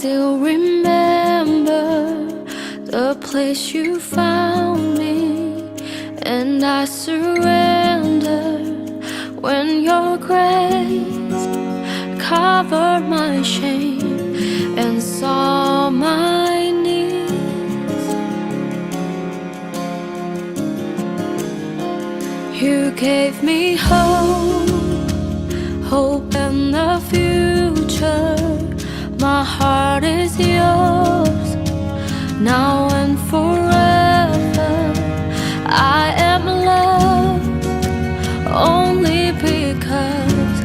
still remember the place you found me, and I surrendered when your grace covered my shame and saw my needs. You gave me hope, hope in the future. My heart is yours, now and forever. I am loved only because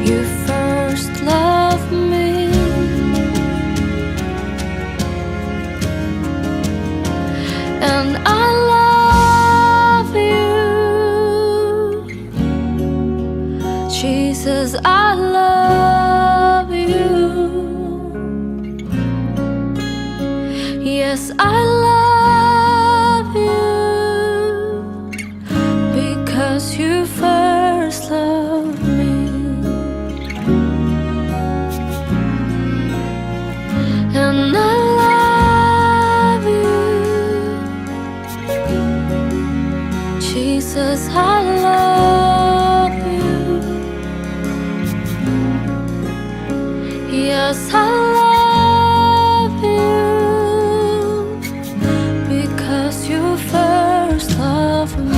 you first loved me. And I love you, Jesus, I love you. Yes, I love you because you first loved me. And I love you, Jesus, I love you. Yes, I love you because you first loved me.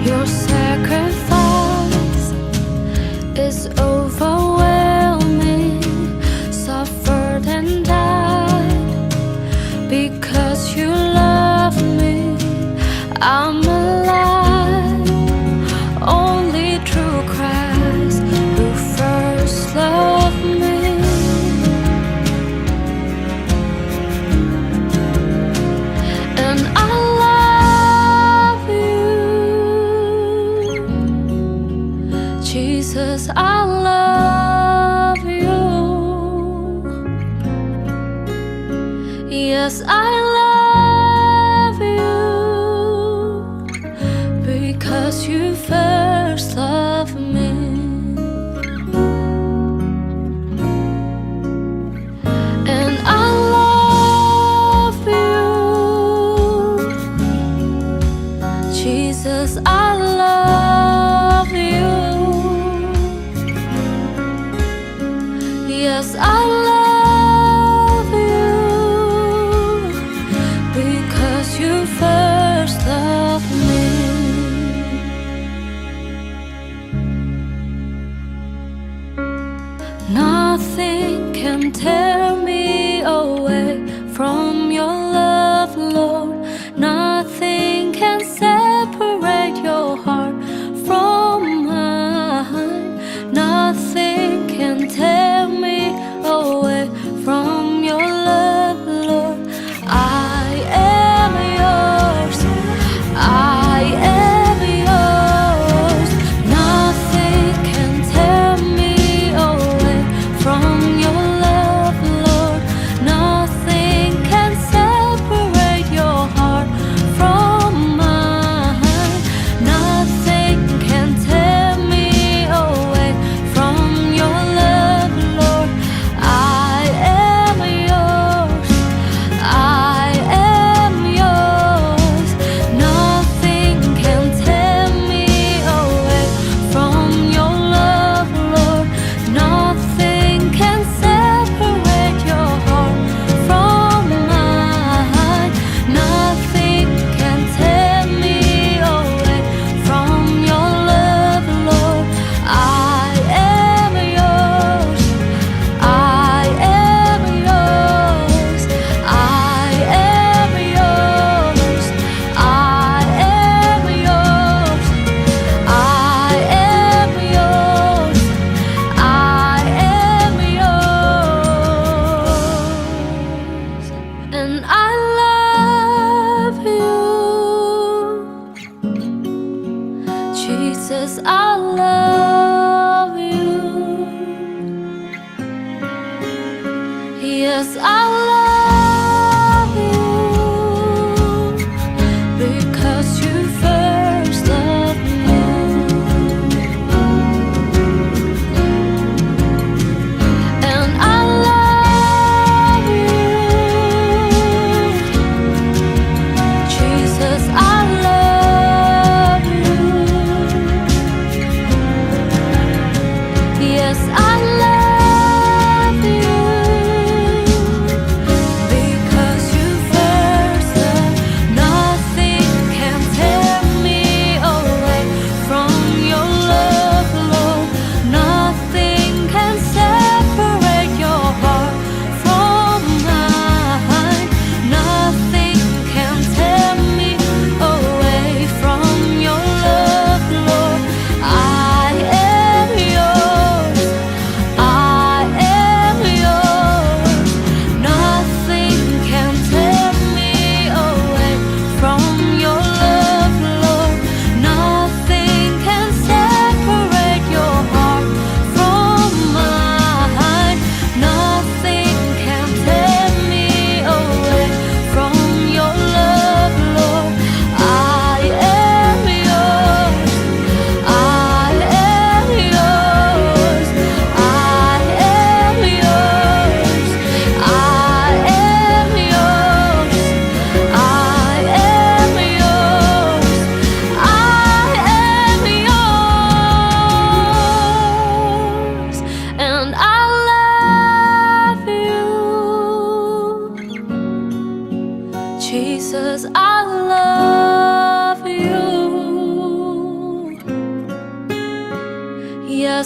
Your sacrifice is overwhelming, suffered and died because you love me. I'm alive only through Christ who first loved me. And I love you, Jesus, I love you. Yes, I love you because you first loved me. And I love you, Jesus, I love you. Yes, I love you because you first loved me. Nothing can tear me away from your love, Lord. Nothing can separate your heart from mine. Nothing can tear me away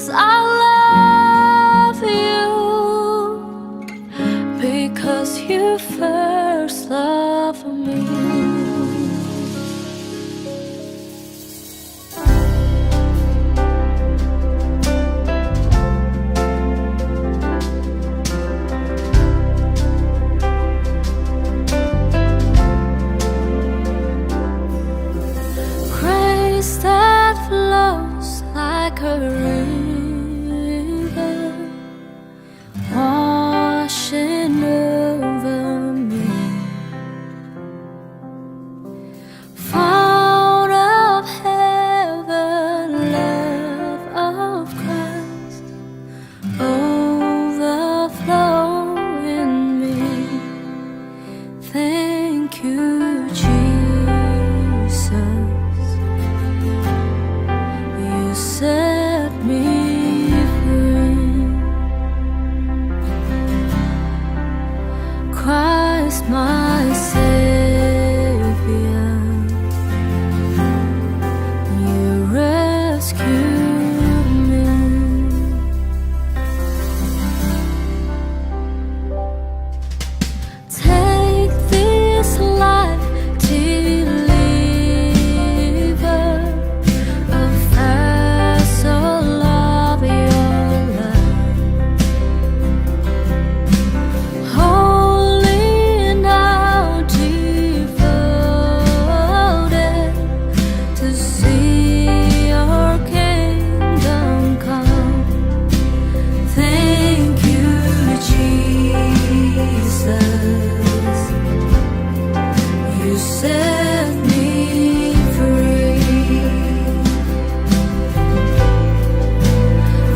'cause I love you, because you first loved me. Grace that flows like a river, washing over me. Fount of heaven, love of Christ, overflow in me. Thank you, Jesus. You set me free. Christ my Savior, you rescued me. Take this life, deliver a vessel of your love, holy now devoted to see your kingdom come. Thank you, Jesus. You set me free.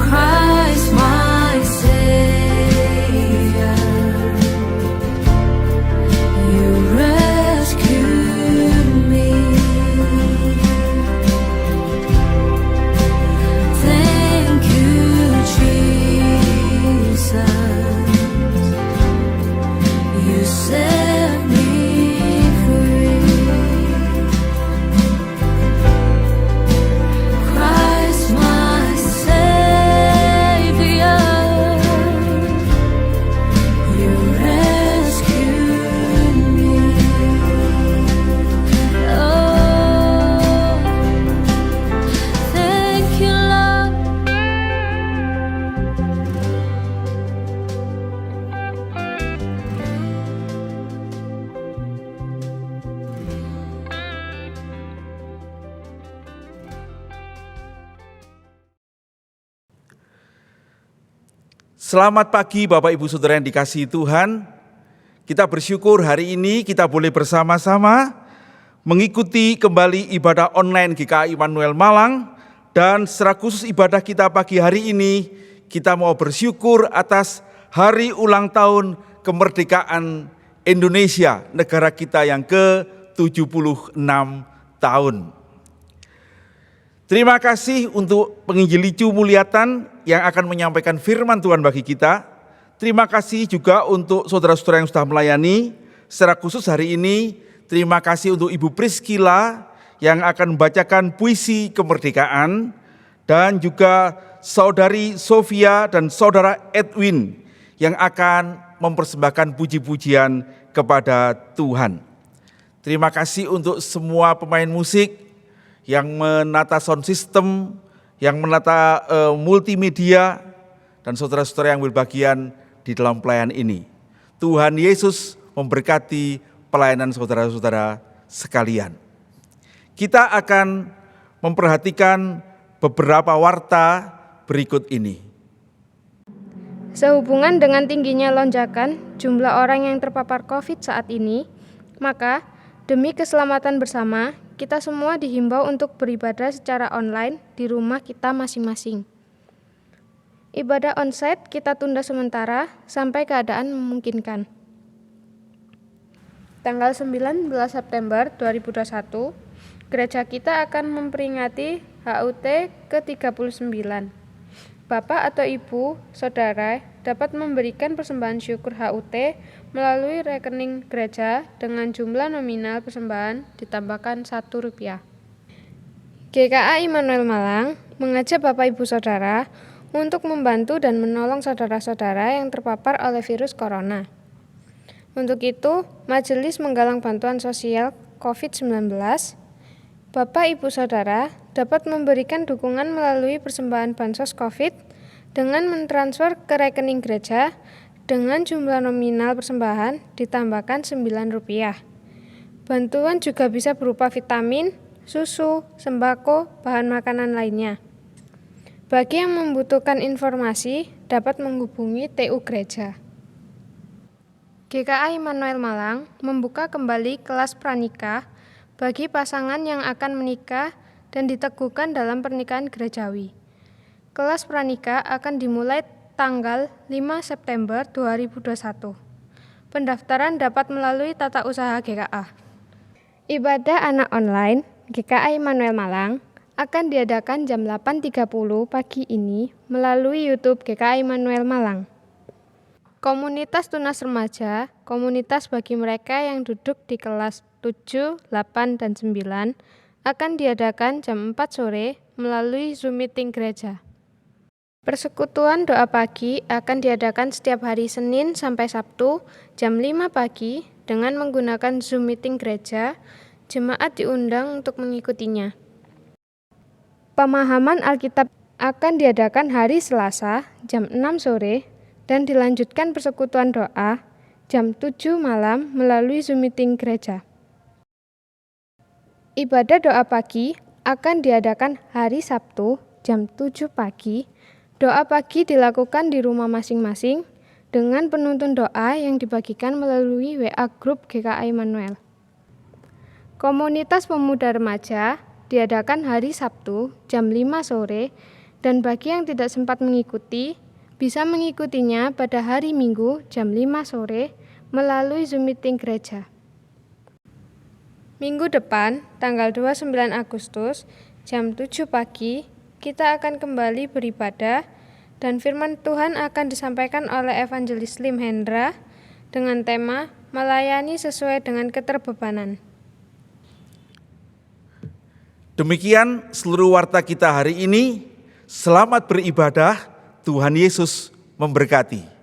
Christ my Savior, you rescued me. Thank you, Jesus. You set me free. Christ my Savior, you rescued me. Oh, thank you, Lord. Selamat pagi Bapak Ibu Saudara yang dikasihi Tuhan. Kita bersyukur hari ini kita boleh bersama-sama mengikuti kembali ibadah online GKI Immanuel Malang. Dan secara khusus ibadah kita pagi hari ini, kita mau bersyukur atas hari ulang tahun kemerdekaan Indonesia, negara kita yang ke-76 tahun. Terima kasih untuk penginjil Icu Mulyatan yang akan menyampaikan firman Tuhan bagi kita. Terima kasih juga untuk saudara-saudara yang sudah melayani. Secara khusus hari ini, terima kasih untuk Ibu Priscilla yang akan membacakan puisi kemerdekaan. Dan juga Saudari Sofia dan Saudara Edwin yang akan mempersembahkan puji-pujian kepada Tuhan. Terima kasih untuk semua pemain musik yang menata sound system, yang menata multimedia, dan saudara-saudara yang berbagian di dalam pelayanan ini. Tuhan Yesus memberkati pelayanan saudara-saudara sekalian. Kita akan memperhatikan beberapa warta berikut ini. Sehubungan dengan tingginya lonjakan jumlah orang yang terpapar COVID saat ini, maka demi keselamatan bersama, kita semua dihimbau untuk beribadah secara online di rumah kita masing-masing. Ibadah onsite kita tunda sementara sampai keadaan memungkinkan. Tanggal 19 September 2021, gereja kita akan memperingati HUT ke-39. Bapak atau Ibu, Saudara, dapat memberikan persembahan syukur HUT melalui rekening gereja dengan jumlah nominal persembahan ditambahkan Rp1. GKI Immanuel Malang mengajak Bapak Ibu Saudara untuk membantu dan menolong saudara-saudara yang terpapar oleh virus corona. Untuk itu, Majelis Menggalang Bantuan Sosial COVID-19, Bapak Ibu Saudara dapat memberikan dukungan melalui persembahan bansos COVID dengan mentransfer ke rekening gereja dengan jumlah nominal persembahan ditambahkan Rp9. Bantuan juga bisa berupa vitamin, susu, sembako, bahan makanan lainnya. Bagi yang membutuhkan informasi, dapat menghubungi TU Gereja. GKA Immanuel Malang membuka kembali kelas pranikah bagi pasangan yang akan menikah dan diteguhkan dalam pernikahan gerejawi. Kelas pranikah akan dimulai tanggal 5 September 2021. Pendaftaran dapat melalui tata usaha GKA. Ibadah anak online GKA Immanuel Malang akan diadakan jam 8.30 pagi ini melalui YouTube GKA Immanuel Malang. Komunitas tunas remaja, komunitas bagi mereka yang duduk di kelas 7, 8, dan 9 akan diadakan jam 4 sore melalui Zoom meeting gereja. Persekutuan doa pagi akan diadakan setiap hari Senin sampai Sabtu jam 5 pagi dengan menggunakan Zoom meeting gereja. Jemaat diundang untuk mengikutinya. Pemahaman Alkitab akan diadakan hari Selasa jam 6 sore dan dilanjutkan persekutuan doa jam 7 malam melalui Zoom meeting gereja. Ibadah doa pagi akan diadakan hari Sabtu jam 7 pagi. Doa pagi dilakukan di rumah masing-masing dengan penuntun doa yang dibagikan melalui WA Group GKA Immanuel. Komunitas pemuda remaja diadakan hari Sabtu jam 5 sore dan bagi yang tidak sempat mengikuti, bisa mengikutinya pada hari Minggu jam 5 sore melalui Zoom meeting gereja. Minggu depan, tanggal 29 Agustus, jam 7 pagi, kita akan kembali beribadah dan firman Tuhan akan disampaikan oleh Evangelis Lim Hendra dengan tema melayani sesuai dengan keterbebanan. Demikian seluruh warta kita hari ini. Selamat beribadah, Tuhan Yesus memberkati.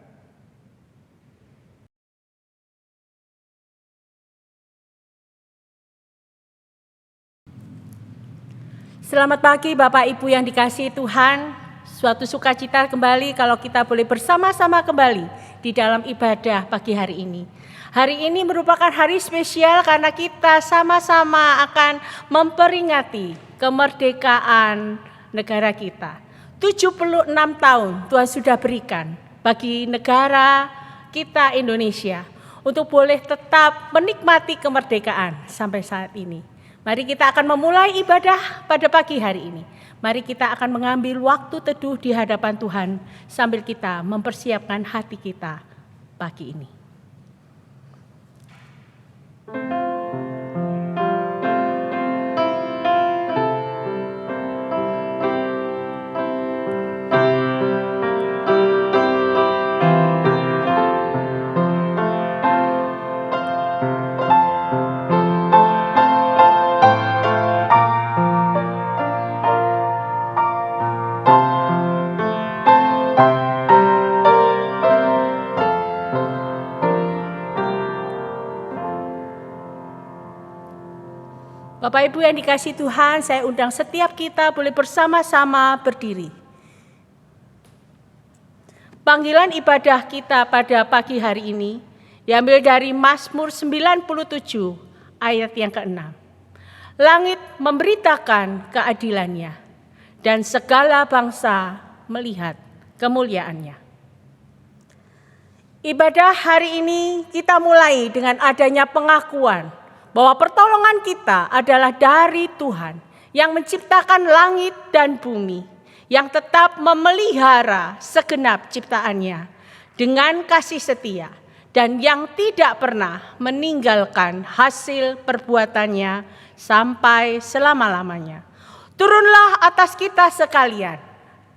Selamat pagi Bapak Ibu yang dikasihi Tuhan. Suatu sukacita kembali kalau kita boleh bersama-sama kembali di dalam ibadah pagi hari ini. Hari ini merupakan hari spesial karena kita sama-sama akan memperingati kemerdekaan negara kita. 76 tahun Tuhan sudah berikan bagi negara kita Indonesia untuk boleh tetap menikmati kemerdekaan sampai saat ini. Mari kita akan memulai ibadah pada pagi hari ini. Mari kita akan mengambil waktu teduh di hadapan Tuhan sambil kita mempersiapkan hati kita pagi ini. Bapak Ibu yang dikasihi Tuhan, saya undang setiap kita boleh bersama-sama berdiri. Panggilan ibadah kita pada pagi hari ini diambil dari Mazmur 97 ayat yang ke-6. Langit memberitakan keadilannya dan segala bangsa melihat kemuliaannya. Ibadah hari ini kita mulai dengan adanya pengakuan bahwa pertolongan kita adalah dari Tuhan yang menciptakan langit dan bumi, yang tetap memelihara segenap ciptaannya dengan kasih setia dan yang tidak pernah meninggalkan hasil perbuatannya sampai selama-lamanya. Turunlah atas kita sekalian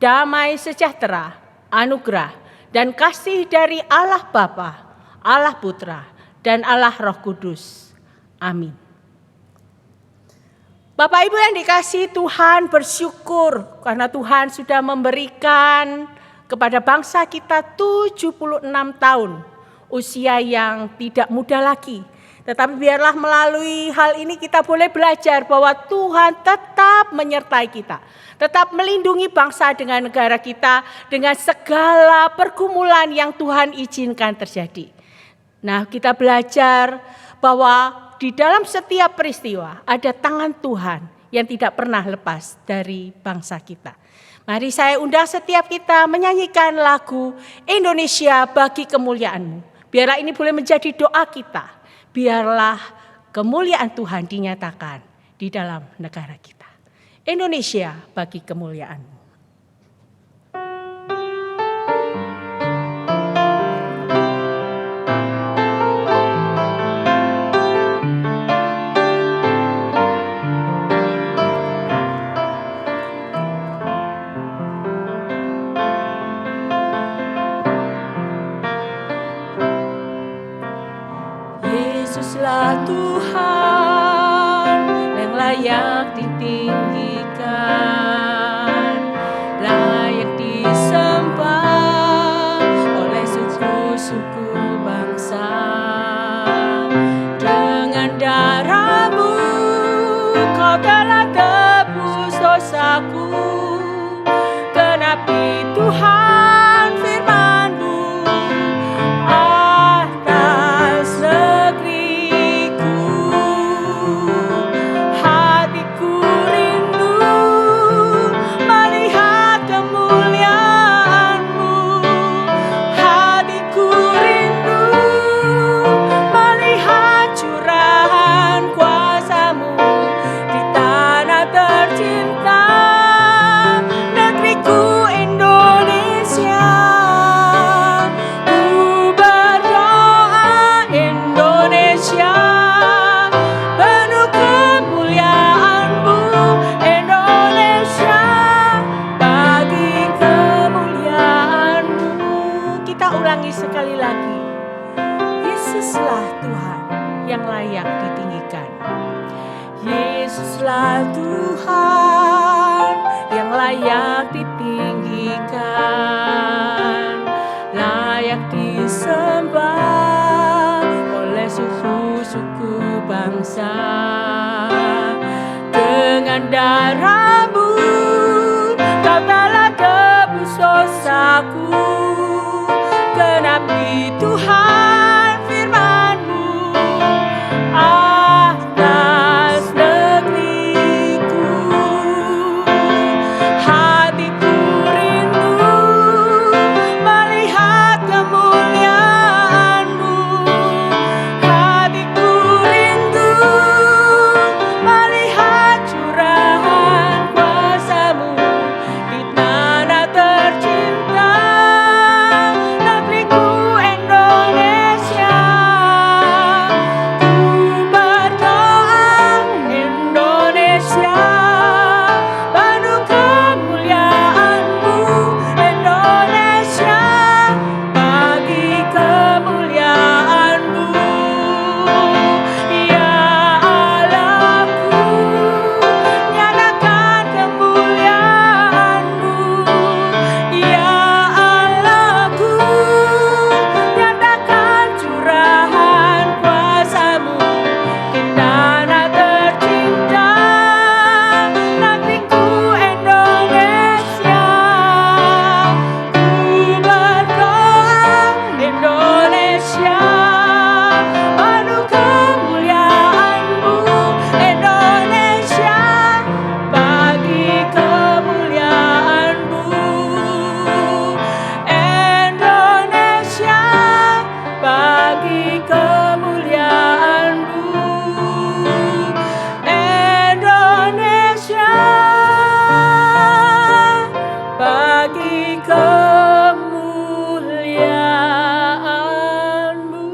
damai sejahtera, anugerah dan kasih dari Allah Bapa, Allah Putra dan Allah Roh Kudus. Amin. Bapak Ibu yang dikasihi Tuhan, bersyukur karena Tuhan sudah memberikan kepada bangsa kita 76 tahun. Usia yang tidak muda lagi. Tetapi biarlah melalui hal ini kita boleh belajar bahwa Tuhan tetap menyertai kita. Tetap melindungi bangsa dengan negara kita dengan segala pergumulan yang Tuhan izinkan terjadi. Nah, kita belajar bahwa di dalam setiap peristiwa ada tangan Tuhan yang tidak pernah lepas dari bangsa kita. Mari saya undang setiap kita menyanyikan lagu Indonesia Bagi Kemuliaan-Mu. Biarlah ini boleh menjadi doa kita. Biarlah kemuliaan Tuhan dinyatakan di dalam negara kita. Indonesia Bagi Kemuliaan-Mu. Yesuslah Tuhan yang layak ditinggikan, layak disembah oleh suku-suku bangsa. Dengan darah-Mu Kau telah tebus dosaku, genapi Tuhan firman-Mu atas negeriku. Hatiku rindu melihat kemuliaan-Mu. Hatiku rindu melihat curahan kuasa-Mu di tanah tercinta, negeriku Indonesia. Ku berdoa Indonesia, penuh kemuliaan-Mu. Indonesia, bagi kemuliaan-Mu. Kita ulangi sekali lagi. Yesuslah Tuhan yang layak ditinggikan. Yesuslah Tuhan yang layak ditinggikan, layak disembah oleh suku-suku bangsa. Dengan darah-Mu Kau telah tebus dosaku, genapi Tuhan firman-Mu atas negeriku. Hatiku rindu melihat kemuliaan-Mu. Hatiku rindu melihat curahan kuasa-Mu di tanah tercinta, negeriku Indonesia. Ku berdoa Indonesia, penuh kemuliaan-Mu. Indonesia, bagi kemuliaan-Mu. Ya Allahku, nyatakan kemuliaan-Mu. Ya Allahku, nyatakan curahan kuasa-Mu di tanah tercinta, negeriku Indonesia. Ku berdoa Indonesia, penuh kemuliaan-Mu. Indonesia, bagi kemuliaan-Mu. Indonesia, bagi kemuliaan-Mu. Indonesia, bagi kemuliaan-Mu.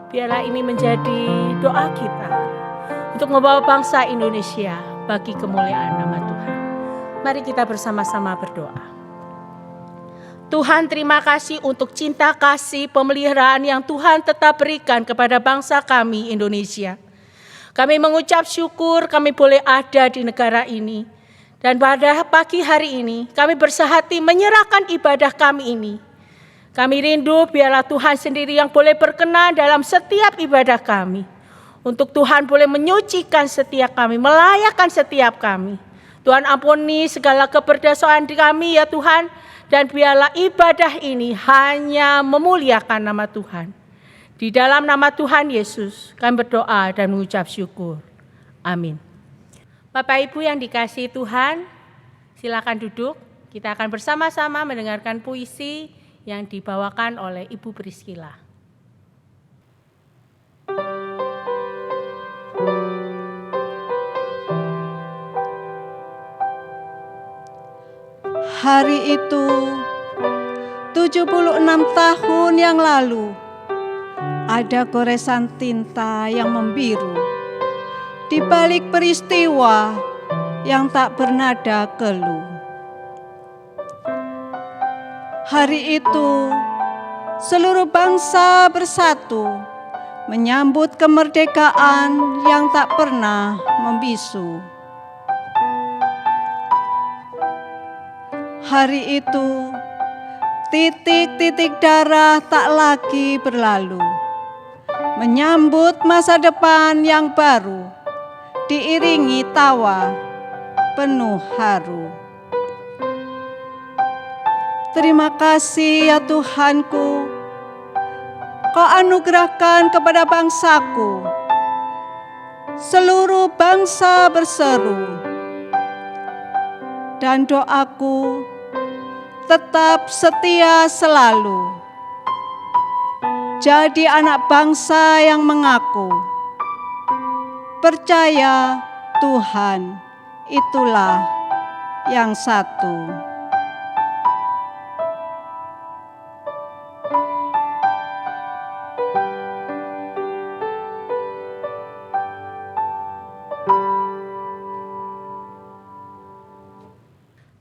Biarlah ini menjadi doa kita untuk membawa bangsa Indonesia bagi kemuliaan nama Tuhan. Mari kita bersama-sama berdoa. Tuhan, terima kasih untuk cinta kasih pemeliharaan yang Tuhan tetap berikan kepada bangsa kami Indonesia. Kami mengucap syukur kami boleh ada di negara ini. Dan pada pagi hari ini kami bersehati menyerahkan ibadah kami ini. Kami rindu biarlah Tuhan sendiri yang boleh berkenan dalam setiap ibadah kami. Untuk Tuhan boleh menyucikan setiap kami, melayakkan setiap kami. Tuhan ampuni segala keberdosaan di kami ya Tuhan. Dan biarlah ibadah ini hanya memuliakan nama Tuhan. Di dalam nama Tuhan Yesus kami berdoa dan mengucap syukur. Amin. Bapak Ibu yang dikasihi Tuhan, silakan duduk. Kita akan bersama-sama mendengarkan puisi yang dibawakan oleh Ibu Priscilla. Hari itu 76 tahun yang lalu ada goresan tinta yang membiru di balik peristiwa yang tak bernada keluh. Hari itu seluruh bangsa bersatu menyambut kemerdekaan yang tak pernah membisu. Hari itu titik-titik darah tak lagi berlalu, menyambut masa depan yang baru, diiringi tawa penuh haru. Terima kasih ya Tuhanku, Kau anugerahkan kepada bangsaku. Seluruh bangsa berseru, dan doaku tetap setia selalu. Jadi anak bangsa yang mengaku, percaya Tuhan itulah yang satu.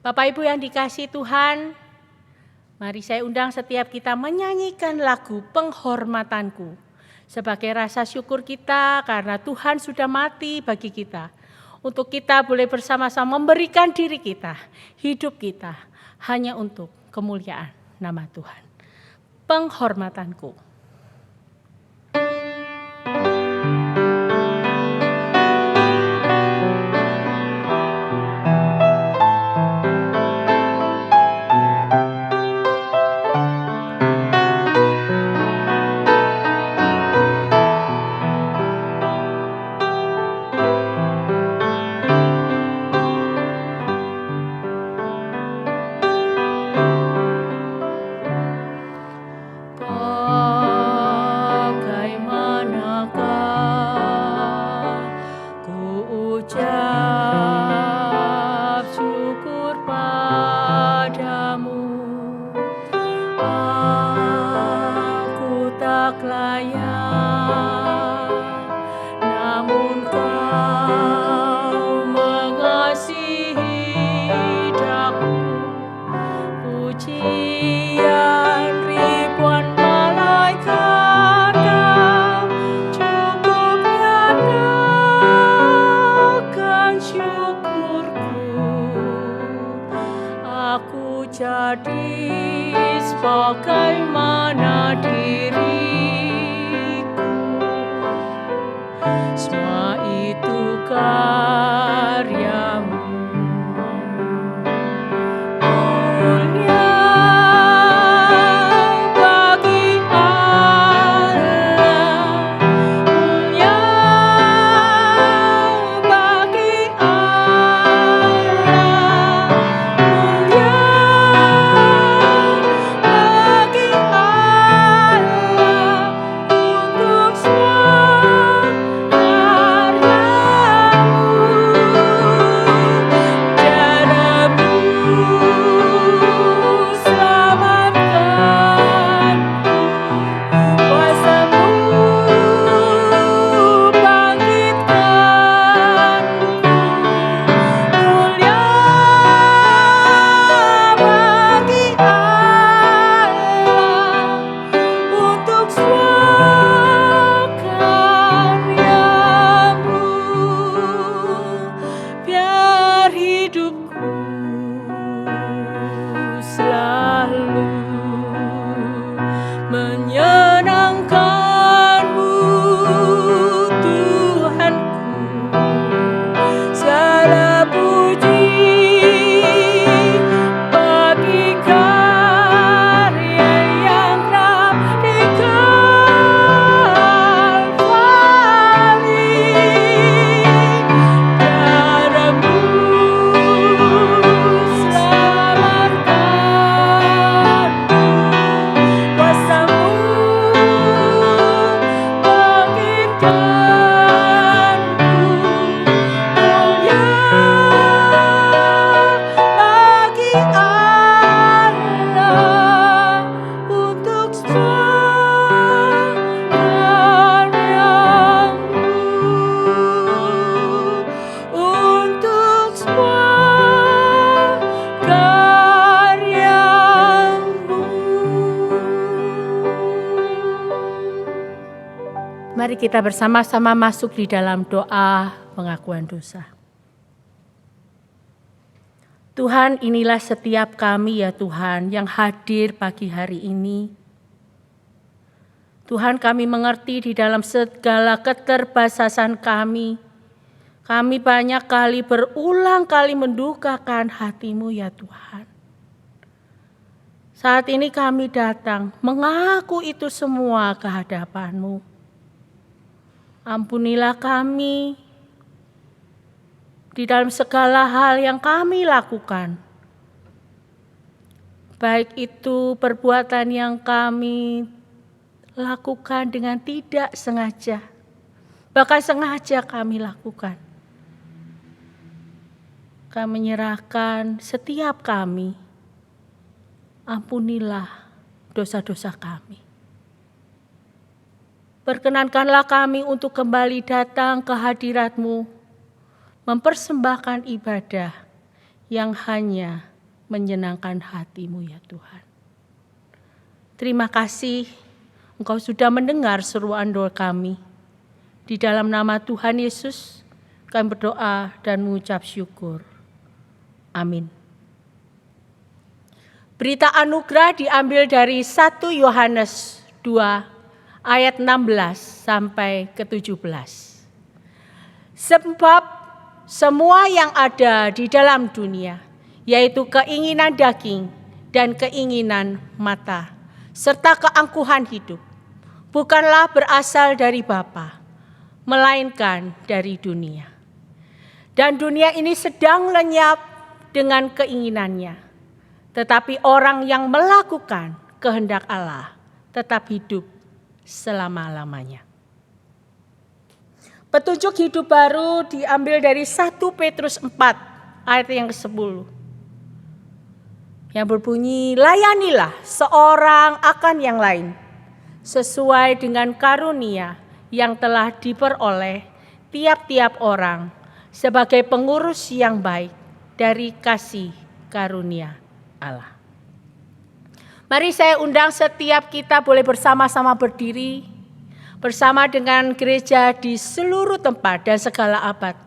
Bapak Ibu yang dikasihi Tuhan, mari saya undang setiap kita menyanyikan lagu Penghormatanku sebagai rasa syukur kita karena Tuhan sudah mati bagi kita. Untuk kita boleh bersama-sama memberikan diri kita, hidup kita hanya untuk kemuliaan nama Tuhan. Penghormatanku. Untuk semua karyamu. Mari kita bersama-sama masuk di dalam doa pengakuan dosa. Tuhan, inilah setiap kami ya Tuhan yang hadir pagi hari ini. Tuhan, kami mengerti di dalam segala keterbatasan kami. Kami banyak kali berulang kali mendukakan hati-Mu ya Tuhan. Saat ini kami datang mengaku itu semua ke hadapan-Mu. Ampunilah kami di dalam segala hal yang kami lakukan. Baik itu perbuatan yang kami lakukan dengan tidak sengaja, bahkan sengaja kami lakukan. Kami menyerahkan setiap kami, ampunilah dosa-dosa kami. Perkenankanlah kami untuk kembali datang ke hadirat-Mu, mempersembahkan ibadah yang hanya menyenangkan hati-Mu ya Tuhan. Terima kasih Engkau sudah mendengar seruan doa kami. Di dalam nama Tuhan Yesus kami berdoa dan mengucap syukur. Amin. Berita anugerah diambil dari 1 Yohanes 2 ayat 16 sampai ke 17. Sebab semua yang ada di dalam dunia, yaitu keinginan daging dan keinginan mata, serta keangkuhan hidup, bukanlah berasal dari Bapa, melainkan dari dunia. Dan dunia ini sedang lenyap dengan keinginannya, tetapi orang yang melakukan kehendak Allah tetap hidup selama-lamanya. Petunjuk hidup baru diambil dari 1 Petrus 4 ayat yang ke-10. Yang berbunyi, layanilah seorang akan yang lain sesuai dengan karunia yang telah diperoleh tiap-tiap orang sebagai pengurus yang baik dari kasih karunia Allah. Mari saya undang setiap kita boleh bersama-sama berdiri bersama dengan gereja di seluruh tempat dan segala abad.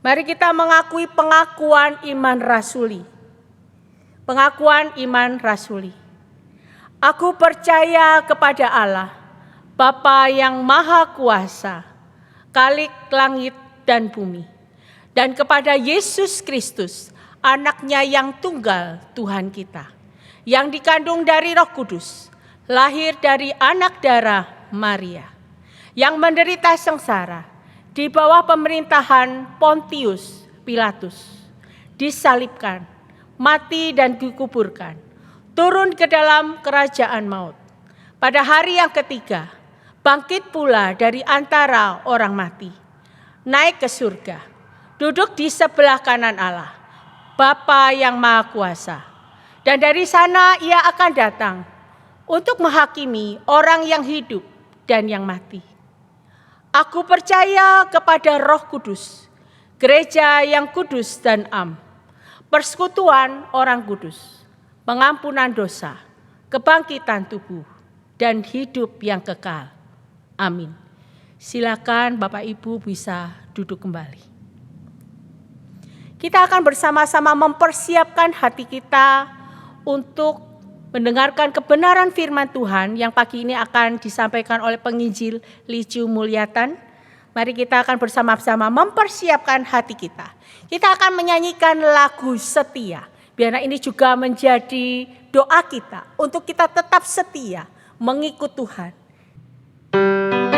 Mari kita mengakui pengakuan iman rasuli. Pengakuan iman rasuli. Aku percaya kepada Allah, Bapa yang Maha Kuasa, Khalik langit dan bumi, dan kepada Yesus Kristus, Anak-Nya yang tunggal Tuhan kita, yang dikandung dari Roh Kudus, lahir dari anak darah Maria, yang menderita sengsara di bawah pemerintahan Pontius Pilatus, disalibkan, mati dan dikuburkan, turun ke dalam kerajaan maut. Pada hari yang ketiga, bangkit pula dari antara orang mati, naik ke surga, duduk di sebelah kanan Allah, Bapa yang Maha Kuasa. Dan dari sana Ia akan datang untuk menghakimi orang yang hidup dan yang mati. Aku percaya kepada Roh Kudus, gereja yang kudus dan am, persekutuan orang kudus, pengampunan dosa, kebangkitan tubuh, dan hidup yang kekal. Amin. Silakan Bapak Ibu bisa duduk kembali. Kita akan bersama-sama mempersiapkan hati kita untuk mendengarkan kebenaran firman Tuhan yang pagi ini akan disampaikan oleh penginjil Licu Mulyatan. Mari kita akan bersama-sama mempersiapkan hati kita. Kita akan menyanyikan lagu setia. Biarlah ini juga menjadi doa kita untuk kita tetap setia mengikut Tuhan. Dan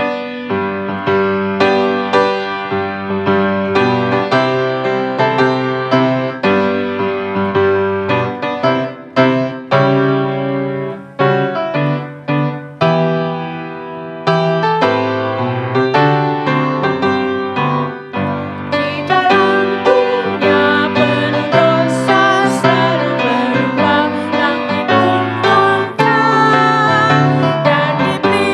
diberi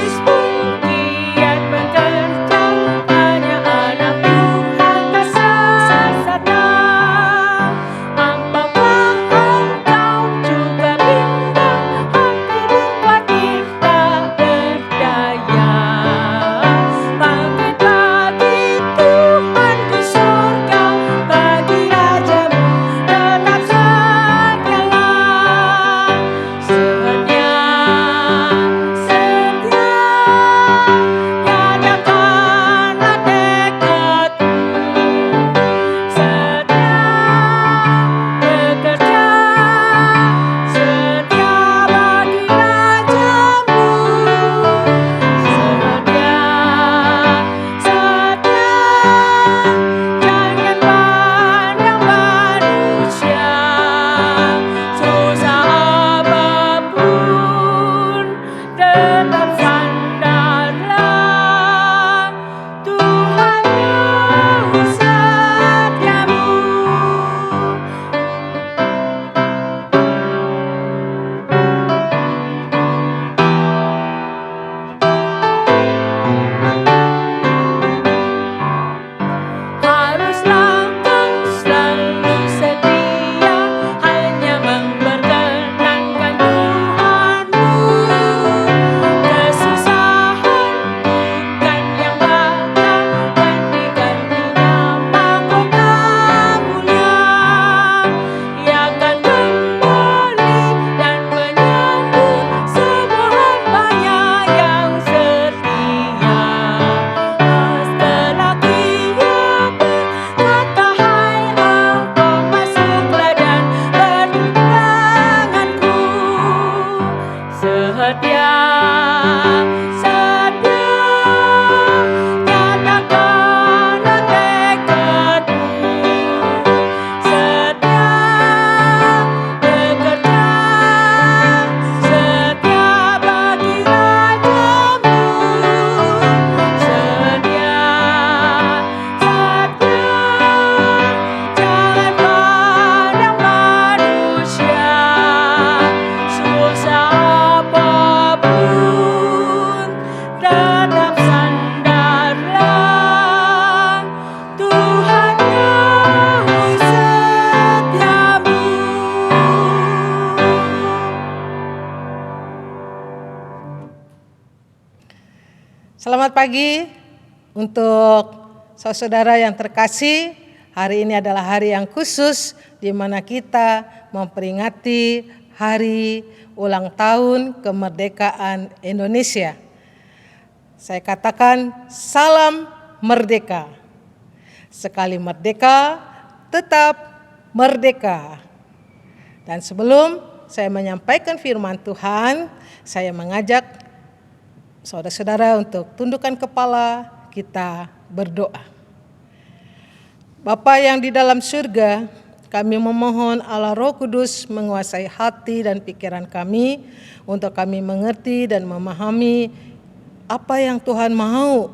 Selamat pagi untuk saudara yang terkasih. Hari ini adalah hari yang khusus di mana kita memperingati hari ulang tahun kemerdekaan Indonesia. Saya katakan salam merdeka. Sekali merdeka, tetap merdeka. Dan sebelum saya menyampaikan firman Tuhan, saya mengajak saudara-saudara untuk tundukkan kepala, kita berdoa. Bapa yang di dalam surga, kami memohon Allah Roh Kudus menguasai hati dan pikiran kami untuk kami mengerti dan memahami apa yang Tuhan mau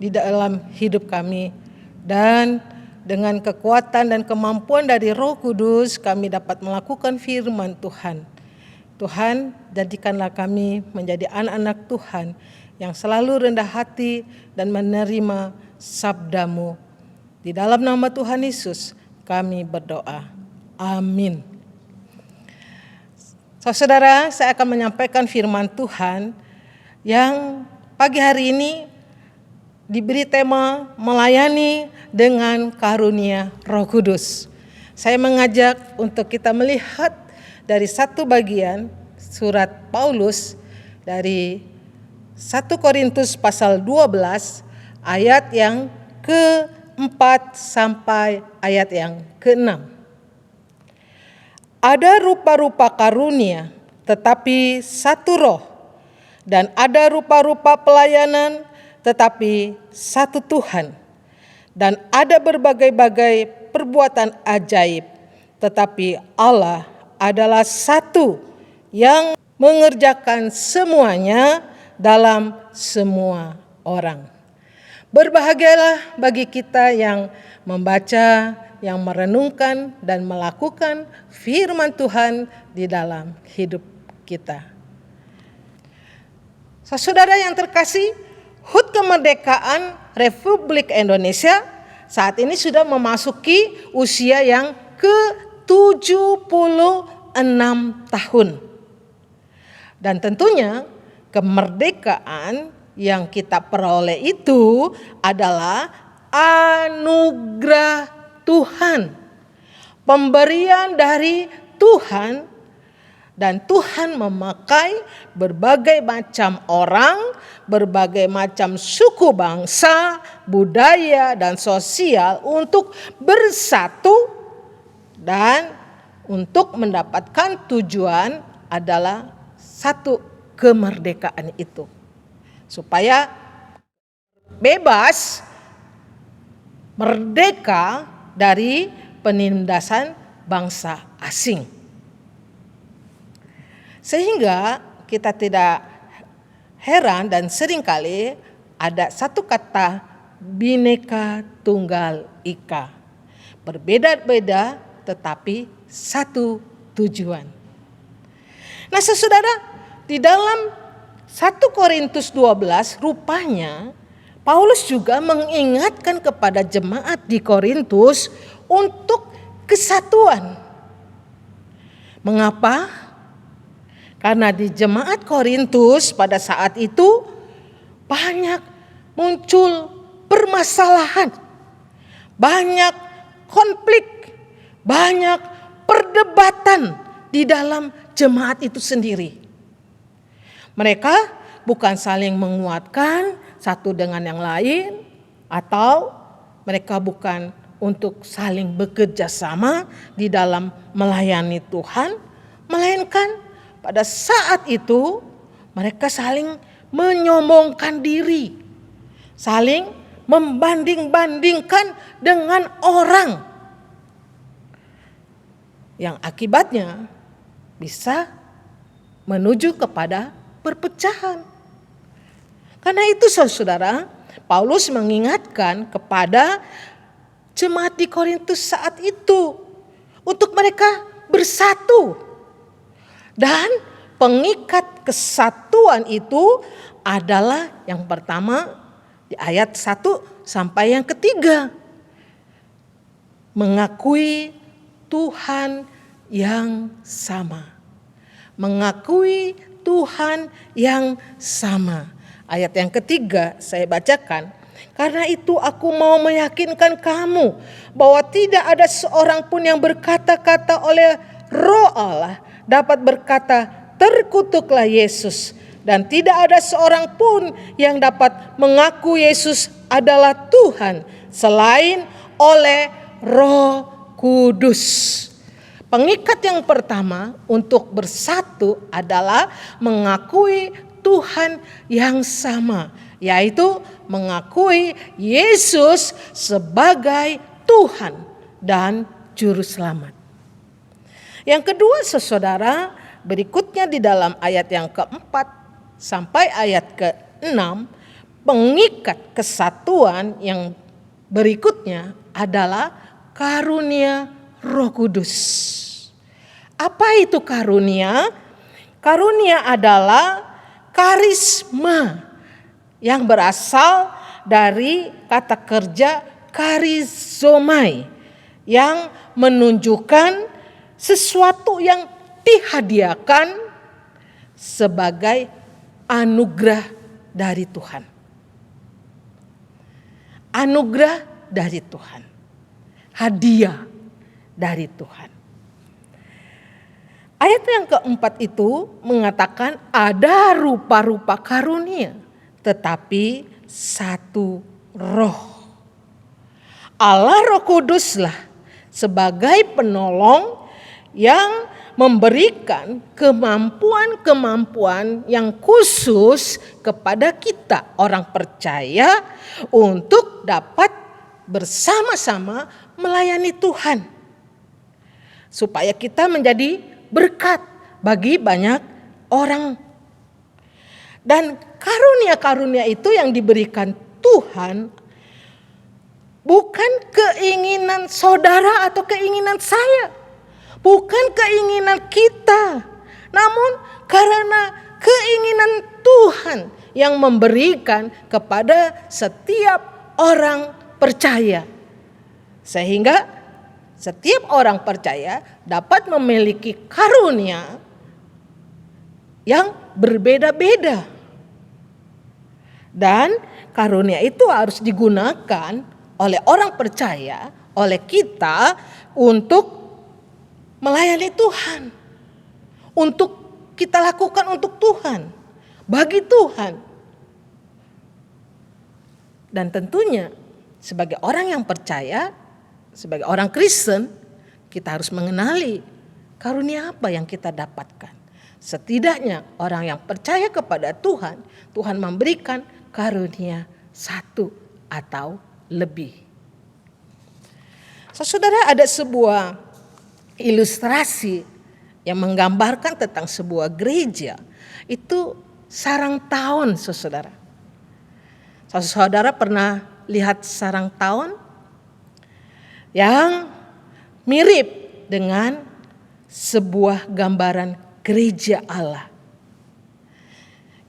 di dalam hidup kami. Dan dengan kekuatan dan kemampuan dari Roh Kudus kami dapat melakukan firman Tuhan. Tuhan, jadikanlah kami menjadi anak-anak Tuhan yang selalu rendah hati dan menerima sabda-Mu. Di dalam nama Tuhan Yesus kami berdoa. Amin. Saudara, saya akan menyampaikan firman Tuhan yang pagi hari ini diberi tema melayani dengan karunia Roh Kudus. Saya mengajak untuk kita melihat dari satu bagian surat Paulus dari 1 Korintus pasal 12 ayat yang ke-4 sampai ayat yang ke-6. Ada rupa-rupa karunia tetapi satu roh, dan ada rupa-rupa pelayanan tetapi satu Tuhan, dan ada berbagai-bagai perbuatan ajaib tetapi Allah adalah satu yang mengerjakan semuanya dalam semua orang. Berbahagialah bagi kita yang membaca, yang merenungkan dan melakukan firman Tuhan di dalam hidup kita. Saudara yang terkasih, HUT kemerdekaan Republik Indonesia saat ini sudah memasuki usia yang ke-76 tahun. Dan tentunya kemerdekaan yang kita peroleh itu adalah anugerah Tuhan. Pemberian dari Tuhan, dan Tuhan memakai berbagai macam orang, berbagai macam suku bangsa, budaya dan sosial untuk bersatu dan untuk mendapatkan tujuan adalah satu kemerdekaan itu. Supaya bebas, merdeka dari penindasan bangsa asing. Sehingga kita tidak heran dan seringkali ada satu kata Bhinneka Tunggal Ika. Berbeda-beda tetapi satu tujuan. Nah, saudara, di dalam 1 Korintus 12 rupanya Paulus juga mengingatkan kepada jemaat di Korintus untuk kesatuan. Mengapa? Karena di jemaat Korintus pada saat itu banyak muncul permasalahan, banyak konflik, banyak perdebatan di dalam jemaat itu sendiri. Mereka bukan saling menguatkan satu dengan yang lain, atau mereka bukan untuk saling bekerja sama di dalam melayani Tuhan, melainkan pada saat itu mereka saling menyombongkan diri, saling membanding-bandingkan dengan orang, yang akibatnya bisa menuju kepada perpecahan. Karena itu saudara, Paulus mengingatkan kepada jemaat di Korintus saat itu untuk mereka bersatu. Dan pengikat kesatuan itu adalah yang pertama di ayat 1 sampai yang ketiga. Mengakui Tuhan yang sama. Mengakui Tuhan yang sama. Ayat yang ketiga saya bacakan. Karena itu aku mau meyakinkan kamu bahwa tidak ada seorang pun yang berkata-kata oleh Roh Allah dapat berkata, terkutuklah Yesus. Dan tidak ada seorang pun yang dapat mengaku Yesus adalah Tuhan selain oleh Roh Kudus. Pengikat yang pertama untuk bersatu adalah mengakui Tuhan yang sama, yaitu mengakui Yesus sebagai Tuhan dan Juru Selamat. Yang kedua, saudara, berikutnya di dalam ayat yang keempat sampai ayat ke-6, pengikat kesatuan yang berikutnya adalah karunia Roh Kudus. Apa itu karunia? Karunia adalah karisma yang berasal dari kata kerja karizomai yang menunjukkan sesuatu yang dihadiahkan sebagai anugerah dari Tuhan. Anugerah dari Tuhan. Hadiah dari Tuhan. Ayat yang keempat itu mengatakan ada rupa-rupa karunia, tetapi satu roh. Allah Roh Kuduslah sebagai penolong yang memberikan kemampuan-kemampuan yang khusus kepada kita orang percaya untuk dapat bersama-sama melayani Tuhan. Supaya kita menjadi berkat bagi banyak orang. Dan karunia-karunia itu yang diberikan Tuhan bukan keinginan saudara atau keinginan saya. Bukan keinginan kita, namun karena keinginan Tuhan yang memberikan kepada setiap orang percaya. Sehingga setiap orang percaya dapat memiliki karunia yang berbeda-beda. Dan karunia itu harus digunakan oleh orang percaya, oleh kita untuk melayani Tuhan, untuk kita lakukan untuk Tuhan, bagi Tuhan. Dan tentunya sebagai orang yang percaya, sebagai orang Kristen, kita harus mengenali karunia apa yang kita dapatkan. Setidaknya orang yang percaya kepada Tuhan, Tuhan memberikan karunia satu atau lebih. Saudara, ada sebuah ilustrasi yang menggambarkan tentang sebuah gereja. Itu sarang tahun, saudara. Saudara pernah lihat sarang tahun yang mirip dengan sebuah gambaran gereja Allah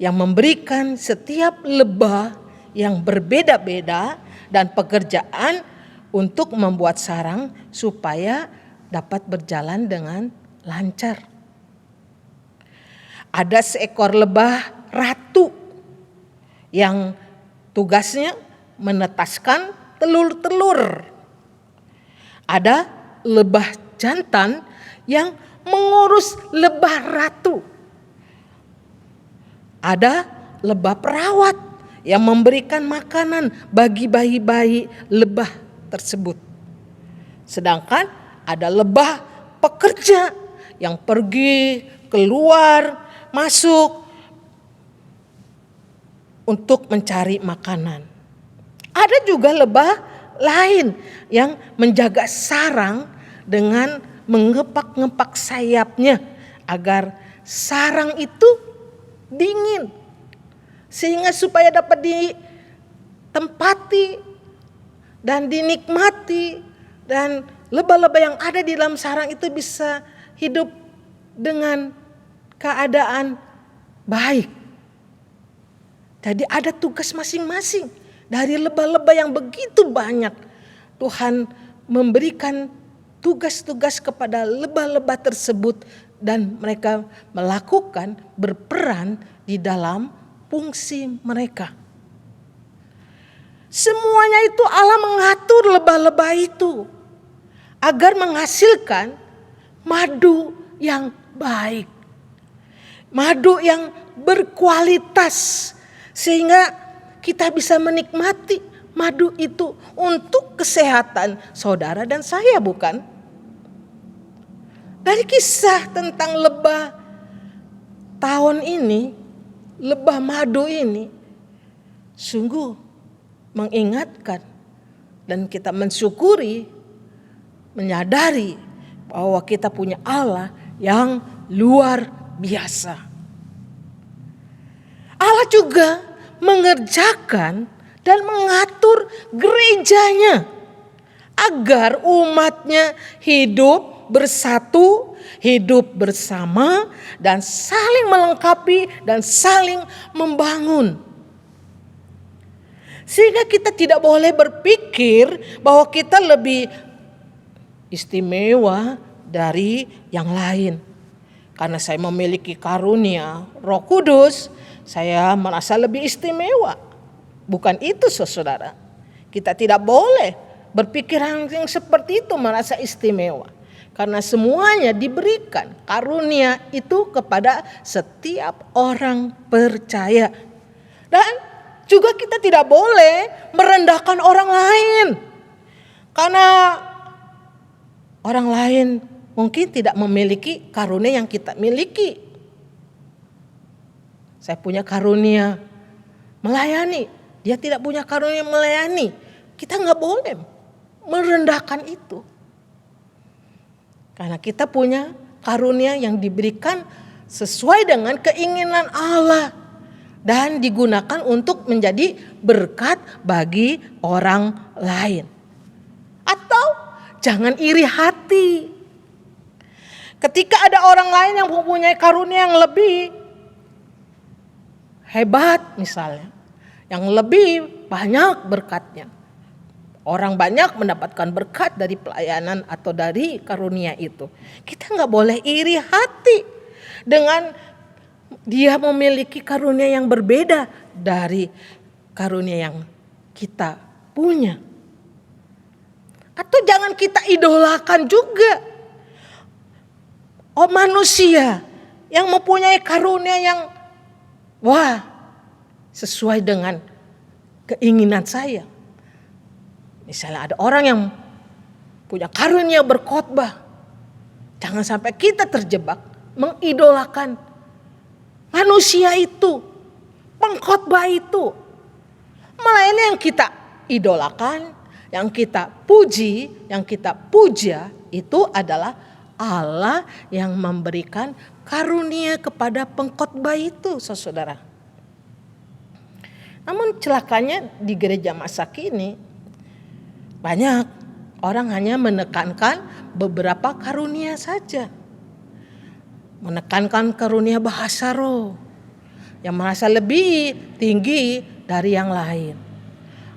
yang memberikan setiap lebah yang berbeda-beda dan pekerjaan untuk membuat sarang supaya dapat berjalan dengan lancar. Ada seekor lebah ratu yang tugasnya menetaskan telur-telur. Ada lebah jantan yang mengurus lebah ratu. Ada lebah perawat yang memberikan makanan bagi bayi-bayi lebah tersebut. Sedangkan ada lebah pekerja yang pergi, keluar, masuk untuk mencari makanan. Ada juga lebah lain yang menjaga sarang dengan mengepak-ngepak sayapnya agar sarang itu dingin. Sehingga supaya dapat ditempati dan dinikmati dan lebah-lebah yang ada di dalam sarang itu bisa hidup dengan keadaan baik. Jadi ada tugas masing-masing dari lebah-lebah yang begitu banyak. Tuhan memberikan tugas-tugas kepada lebah-lebah tersebut dan mereka melakukan berperan di dalam fungsi mereka. Semuanya itu Allah mengatur lebah-lebah itu agar menghasilkan madu yang baik, madu yang berkualitas, sehingga kita bisa menikmati madu itu untuk kesehatan saudara dan saya, bukan? Dari kisah tentang lebah tahun ini, lebah madu ini sungguh mengingatkan dan kita mensyukuri, menyadari bahwa kita punya Allah yang luar biasa. Allah juga mengerjakan dan mengatur gerejanya agar umatnya hidup bersatu, hidup bersama, dan saling melengkapi dan saling membangun. Sehingga kita tidak boleh berpikir bahwa kita lebih istimewa dari yang lain. Karena saya memiliki karunia Roh Kudus, saya merasa lebih istimewa. Bukan itu, saudara. Kita tidak boleh berpikir yang seperti itu, merasa istimewa. Karena semuanya diberikan karunia itu kepada setiap orang percaya. Dan juga kita tidak boleh merendahkan orang lain. Karena orang lain mungkin tidak memiliki karunia yang kita miliki. Saya punya karunia melayani, dia tidak punya karunia melayani. Kita nggak boleh merendahkan itu. Karena kita punya karunia yang diberikan sesuai dengan keinginan Allah dan digunakan untuk menjadi berkat bagi orang lain. Atau jangan iri hati. Ketika ada orang lain yang mempunyai karunia yang lebih hebat misalnya, yang lebih banyak berkatnya. Orang banyak mendapatkan berkat dari pelayanan atau dari karunia itu. Kita nggak boleh iri hati dengan dia memiliki karunia yang berbeda dari karunia yang kita punya. Atau jangan kita idolakan juga manusia yang mempunyai karunia yang sesuai dengan keinginan saya. Misalnya ada orang yang punya karunia berkhotbah. Jangan sampai kita terjebak mengidolakan manusia itu, pengkhotbah itu. Melainkan yang kita idolakan, yang kita puji, yang kita puja itu adalah Allah yang memberikan karunia kepada pengkhotbah itu, saudara. Namun celakanya di gereja masa kini banyak orang hanya menekankan beberapa karunia saja. Menekankan karunia bahasa roh yang merasa lebih tinggi dari yang lain.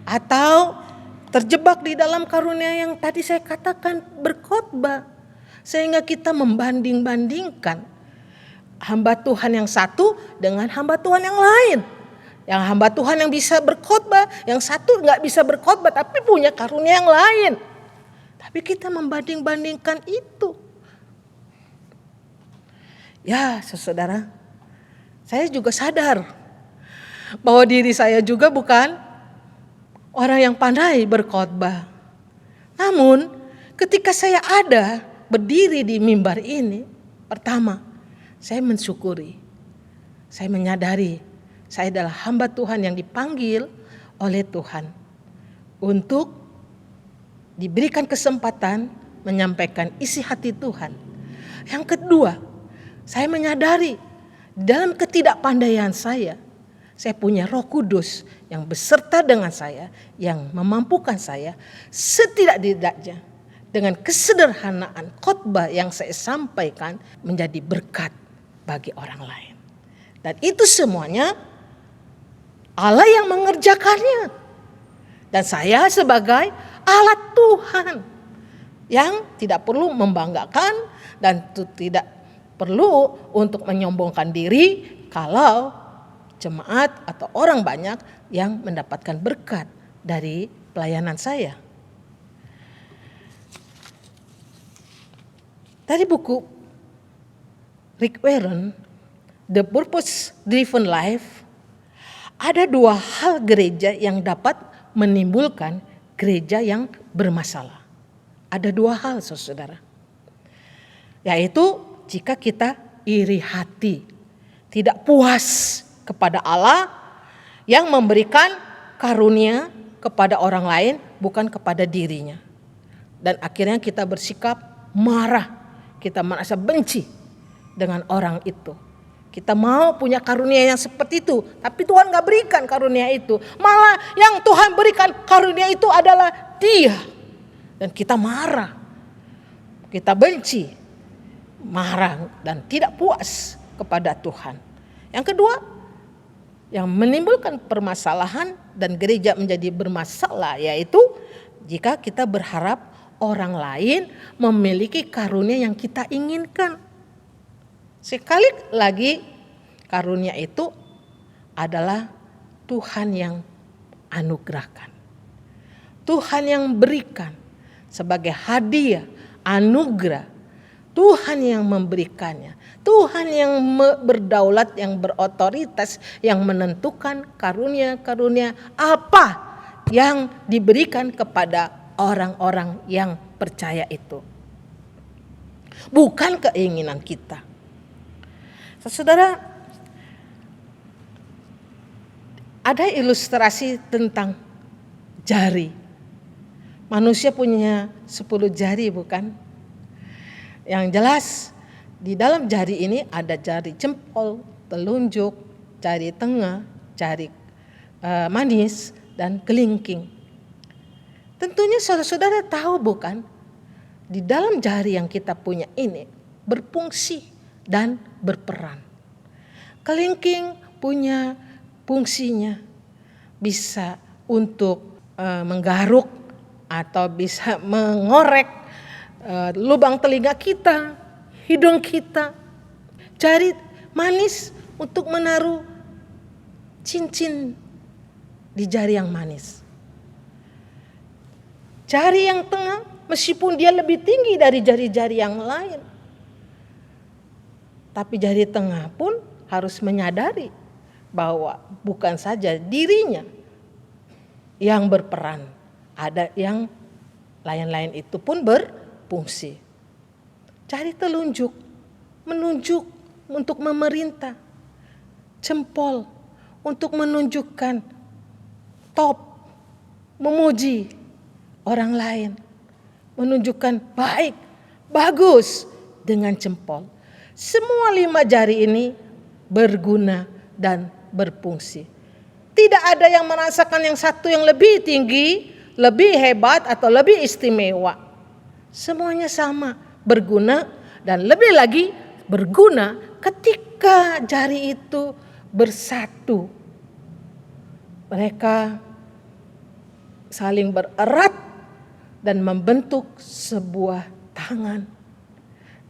Atau terjebak di dalam karunia yang tadi saya katakan berkhotbah. Sehingga kita membanding-bandingkan hamba Tuhan yang satu dengan hamba Tuhan yang lain. Yang hamba Tuhan yang bisa berkhotbah, yang satu nggak bisa berkhotbah tapi punya karunia yang lain. Tapi kita membanding-bandingkan itu. Ya, saudara, saya juga sadar bahwa diri saya juga bukan orang yang pandai berkhotbah. Namun, ketika saya ada berdiri di mimbar ini, pertama, saya mensyukuri, saya menyadari saya adalah hamba Tuhan yang dipanggil oleh Tuhan untuk diberikan kesempatan menyampaikan isi hati Tuhan. Yang kedua, saya menyadari dalam ketidakpandaian saya punya Roh Kudus yang beserta dengan saya, yang memampukan saya setidak-tidaknya dengan kesederhanaan khotbah yang saya sampaikan menjadi berkat bagi orang lain. Dan itu semuanya Allah yang mengerjakannya. Dan saya sebagai alat Tuhan yang tidak perlu membanggakan dan tidak perlu untuk menyombongkan diri kalau jemaat atau orang banyak yang mendapatkan berkat dari pelayanan saya. Dari buku Rick Warren, The Purpose Driven Life, ada 2 hal gereja yang dapat menimbulkan gereja yang bermasalah. Ada 2 hal, saudara. Yaitu jika kita iri hati, tidak puas kepada Allah yang memberikan karunia kepada orang lain bukan kepada dirinya. Dan akhirnya kita bersikap marah, kita merasa benci dengan orang itu. Kita mau punya karunia yang seperti itu, tapi Tuhan gak berikan karunia itu. Malah yang Tuhan berikan karunia itu adalah Dia. Dan kita marah, kita benci, marah dan tidak puas kepada Tuhan. Yang kedua, yang menimbulkan permasalahan dan gereja menjadi bermasalah, yaitu jika kita berharap orang lain memiliki karunia yang kita inginkan. Sekali lagi, karunia itu adalah Tuhan yang anugerahkan. Tuhan yang berikan sebagai hadiah, anugerah. Tuhan yang memberikannya. Tuhan yang berdaulat, yang berotoritas, yang menentukan karunia-karunia apa yang diberikan kepada orang-orang yang percaya itu. Bukan keinginan kita. Saudara, ada ilustrasi tentang jari. Manusia punya 10 jari, bukan? Yang jelas di dalam jari ini ada jari jempol, telunjuk, jari tengah, jari manis, dan kelingking. Tentunya saudara-saudara tahu bukan, di dalam jari yang kita punya ini berfungsi dan berperan. Kelingking punya fungsinya, bisa untuk menggaruk atau bisa mengorek lubang telinga kita, hidung kita. Jari manis untuk menaruh cincin di jari yang manis. Jari yang tengah meskipun dia lebih tinggi dari jari-jari yang lain, tapi jari tengah pun harus menyadari bahwa bukan saja dirinya yang berperan, ada yang lain-lain itu pun berfungsi. Jari telunjuk menunjuk untuk memerintah, jempol untuk menunjukkan top, memuji orang lain, menunjukkan baik, bagus dengan jempol. Semua 5 jari ini berguna dan berfungsi. Tidak ada yang merasakan yang satu yang lebih tinggi, lebih hebat atau lebih istimewa. Semuanya sama, berguna dan lebih lagi berguna ketika jari itu bersatu. Mereka saling bererat dan membentuk sebuah tangan.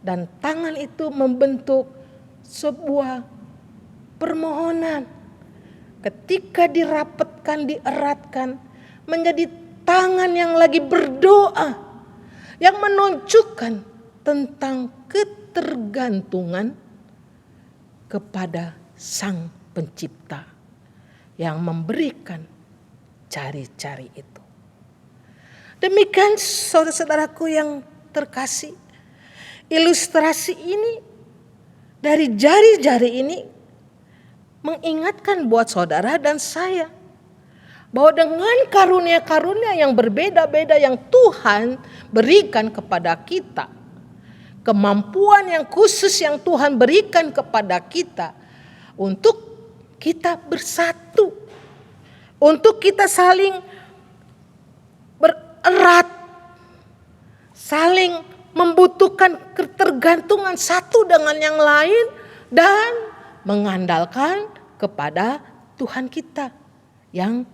Dan tangan itu membentuk sebuah permohonan. Ketika dirapatkan, dieratkan, menjadi tangan yang lagi berdoa, yang menunjukkan tentang ketergantungan kepada Sang Pencipta yang memberikan jari-jari itu. Demikian saudara-saudaraku yang terkasih, ilustrasi ini dari jari-jari ini mengingatkan buat saudara dan saya bahwa dengan karunia-karunia yang berbeda-beda yang Tuhan berikan kepada kita, kemampuan yang khusus yang Tuhan berikan kepada kita untuk kita bersatu, untuk kita saling bererat, saling membutuhkan ketergantungan satu dengan yang lain dan mengandalkan kepada Tuhan kita yang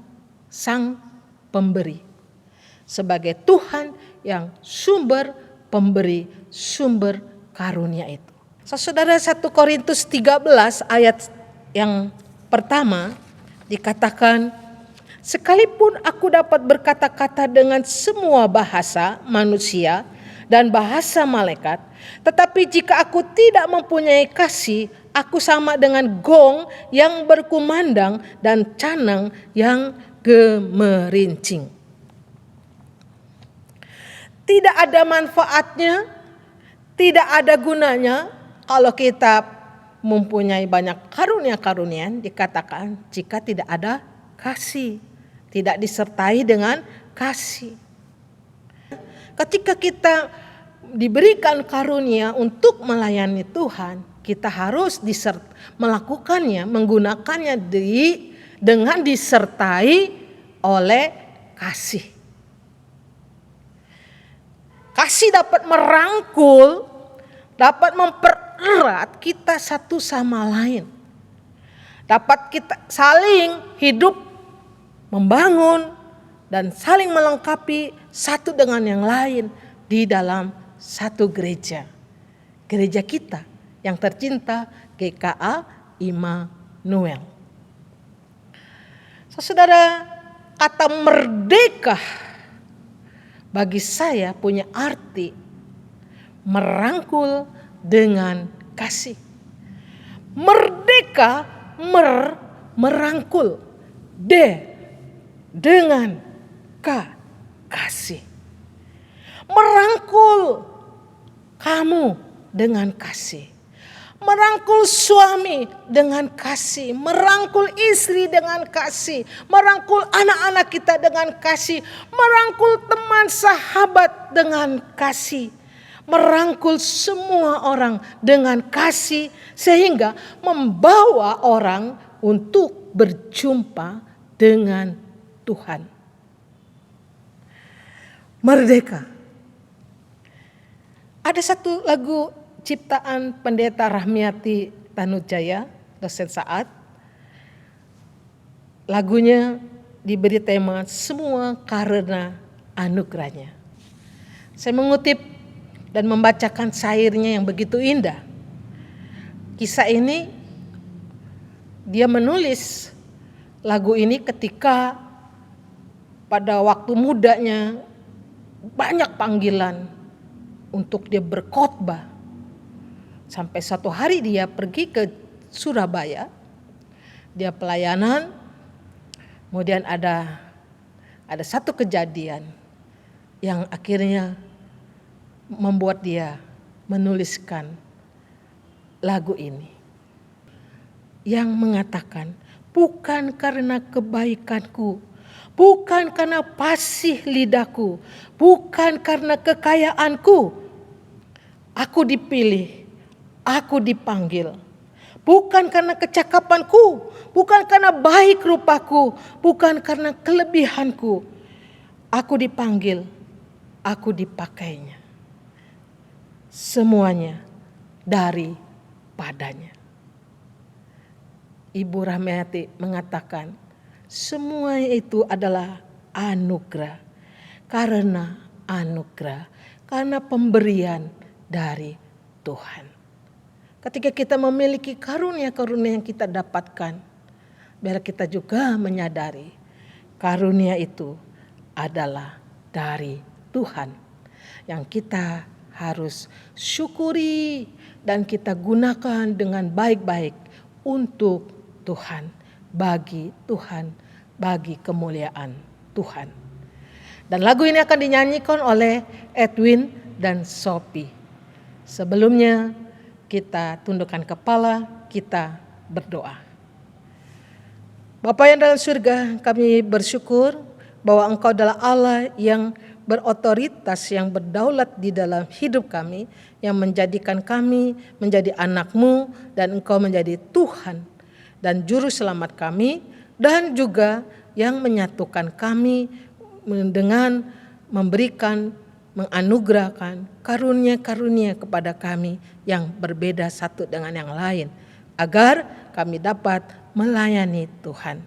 Sang Pemberi, sebagai Tuhan yang sumber pemberi, sumber karunia itu. Saudara, 1 Korintus 13 ayat yang Pertama, dikatakan, sekalipun aku dapat berkata-kata dengan semua bahasa manusia dan bahasa malaikat, tetapi jika aku tidak mempunyai kasih, aku sama dengan gong yang berkumandang dan canang yang gemerincing. Tidak ada manfaatnya, tidak ada gunanya kalau kita mempunyai banyak karunia-karunia, dikatakan jika tidak ada kasih, tidak disertai dengan kasih. Ketika kita diberikan karunia untuk melayani Tuhan, kita harus melakukannya, menggunakannya dengan disertai oleh kasih. Kasih dapat merangkul, dapat mempererat kita satu sama lain. Dapat kita saling hidup, membangun, dan saling melengkapi satu dengan yang lain di dalam satu gereja. Gereja kita yang tercinta, GKA Immanuel. Saudara, kata merdeka bagi saya punya arti merangkul dengan kasih. Merdeka, merangkul, dengan kasih. Merangkul kamu dengan kasih. Merangkul suami dengan kasih, merangkul istri dengan kasih, merangkul anak-anak kita dengan kasih, merangkul teman sahabat dengan kasih, merangkul semua orang dengan kasih, sehingga membawa orang untuk berjumpa dengan Tuhan. Merdeka. Ada satu lagu ciptaan Pendeta Rahmiati Tanujaya, dosen Saat. Lagunya diberi tema semua karena anugerahnya. Saya mengutip dan membacakan syairnya yang begitu indah. Kisah ini, dia menulis lagu ini ketika pada waktu mudanya banyak panggilan untuk dia berkhotbah. Sampai satu hari dia pergi ke Surabaya, dia pelayanan, kemudian ada satu kejadian yang akhirnya membuat dia menuliskan lagu ini. Yang mengatakan, bukan karena kebaikanku, bukan karena pasih lidahku, bukan karena kekayaanku, aku dipilih, aku dipanggil. Bukan karena kecakapanku, bukan karena baik rupaku, bukan karena kelebihanku. Aku dipanggil, aku dipakainya. Semuanya daripadanya. Ibu Rahmiati mengatakan, semua itu adalah anugerah. Karena anugerah, karena pemberian dari Tuhan. Ketika kita memiliki karunia-karunia yang kita dapatkan, biar kita juga menyadari karunia itu adalah dari Tuhan. Yang kita harus syukuri dan kita gunakan dengan baik-baik untuk Tuhan, bagi Tuhan, bagi kemuliaan Tuhan. Dan lagu ini akan dinyanyikan oleh Edwin dan Sophie. Sebelumnya kita tundukkan kepala, kita berdoa. Bapa yang dalam surga, kami bersyukur bahwa Engkau adalah Allah yang berotoritas, yang berdaulat di dalam hidup kami, yang menjadikan kami menjadi anak-Mu, dan Engkau menjadi Tuhan dan Juru Selamat kami, dan juga yang menyatukan kami dengan memberikan, menganugerahkan karunia-karunia kepada kami yang berbeda satu dengan yang lain, agar kami dapat melayani Tuhan.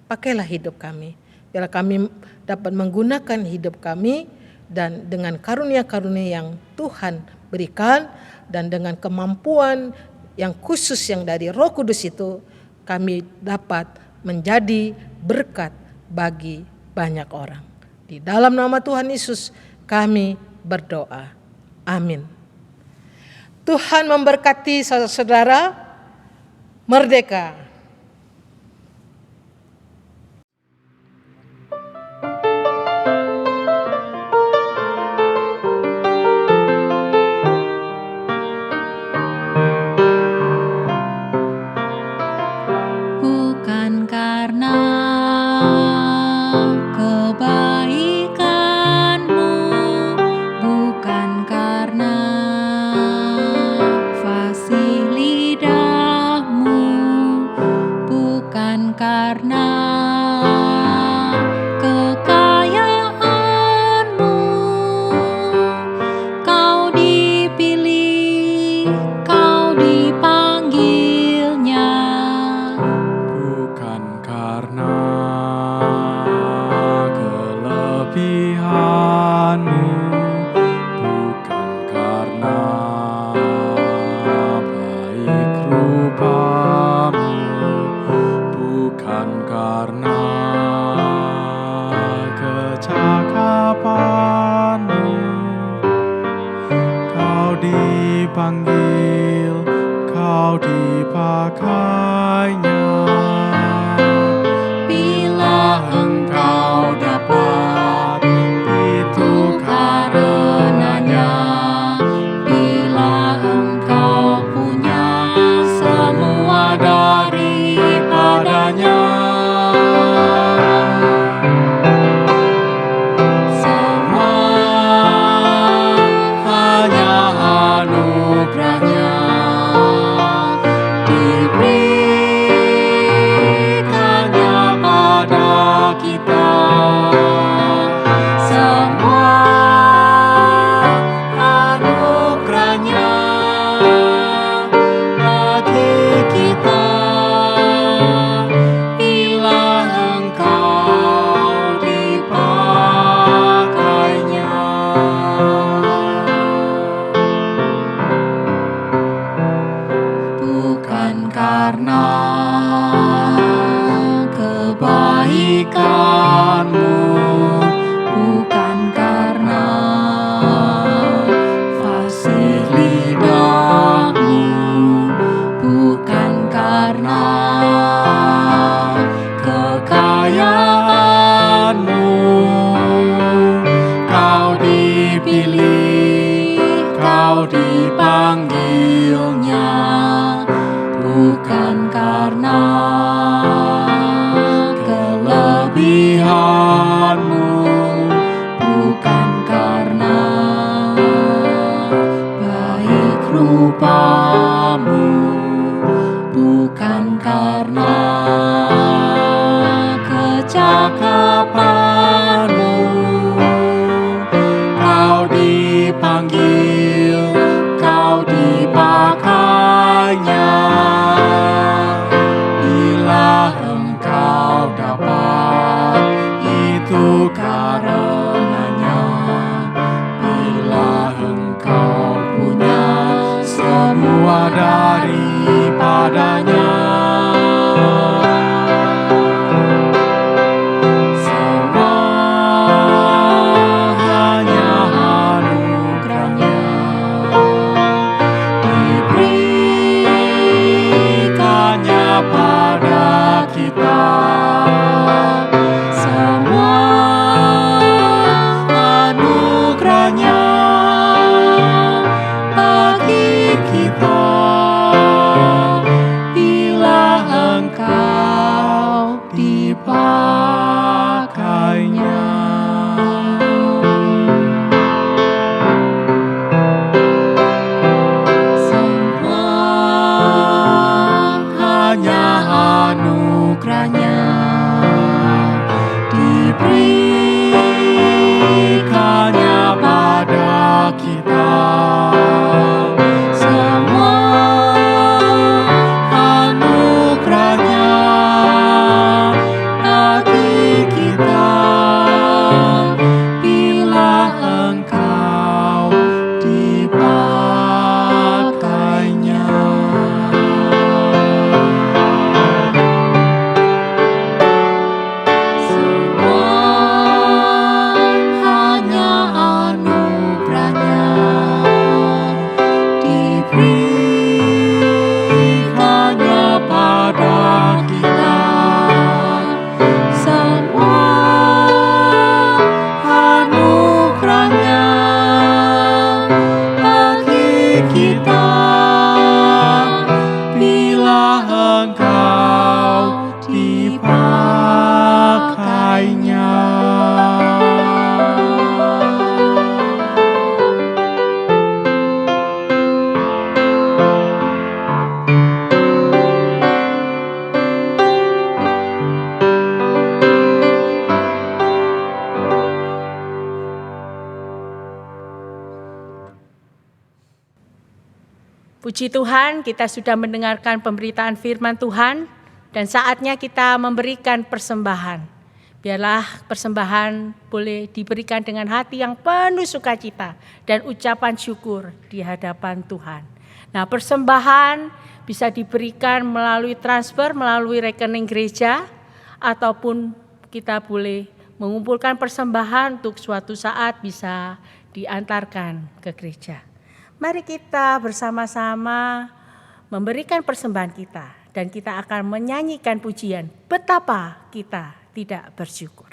Pakailah hidup kami, biar kami dapat menggunakan hidup kami dan dengan karunia-karunia yang Tuhan berikan, dan dengan kemampuan yang khusus yang dari Roh Kudus itu, kami dapat menjadi berkat bagi banyak orang. Di dalam nama Tuhan Yesus kami berdoa. Amin. Tuhan memberkati saudara-saudara. Merdeka! Bukan karena kebaikanmu, bukan karena fasih lidahmu, bukan karena kekayaanmu, kau dipilih, kau dipanggilnya. Bukan karena kelebihanmu, bukan karena baik rupamu, bukan karena kecakapanmu, kau dipanggil, kau dipakainya. Bila engkau dapat, itu karenanya. Bila engkau punya semua daripadanya, semua hanya anugerahnya, diberikannya pada kita. Semua anugerahnya bagi kita, bila engkau dipakainya. Bukan karena kebaikanmu, bukan karena fasih lidahmu, bukan karena kekayaanmu, kau dipilih, kau dipanggilnya. Bukan karena kelebihanmu, bukan karena baik rupamu, bukan karena kecakapanmu, kau dipanggil, kau dipakainya. Bila engkau dapat, itu karenanya. Bila engkau punya semua Puji Tuhan, kita sudah mendengarkan pemberitaan firman Tuhan dan saatnya kita memberikan persembahan. Biarlah persembahan boleh diberikan dengan hati yang penuh sukacita dan ucapan syukur di hadapan Tuhan. Nah, persembahan bisa diberikan melalui transfer, melalui rekening gereja, ataupun kita boleh mengumpulkan persembahan untuk suatu saat bisa diantarkan ke gereja. Mari kita bersama-sama memberikan persembahan kita dan kita akan menyanyikan pujian betapa kita tidak bersyukur.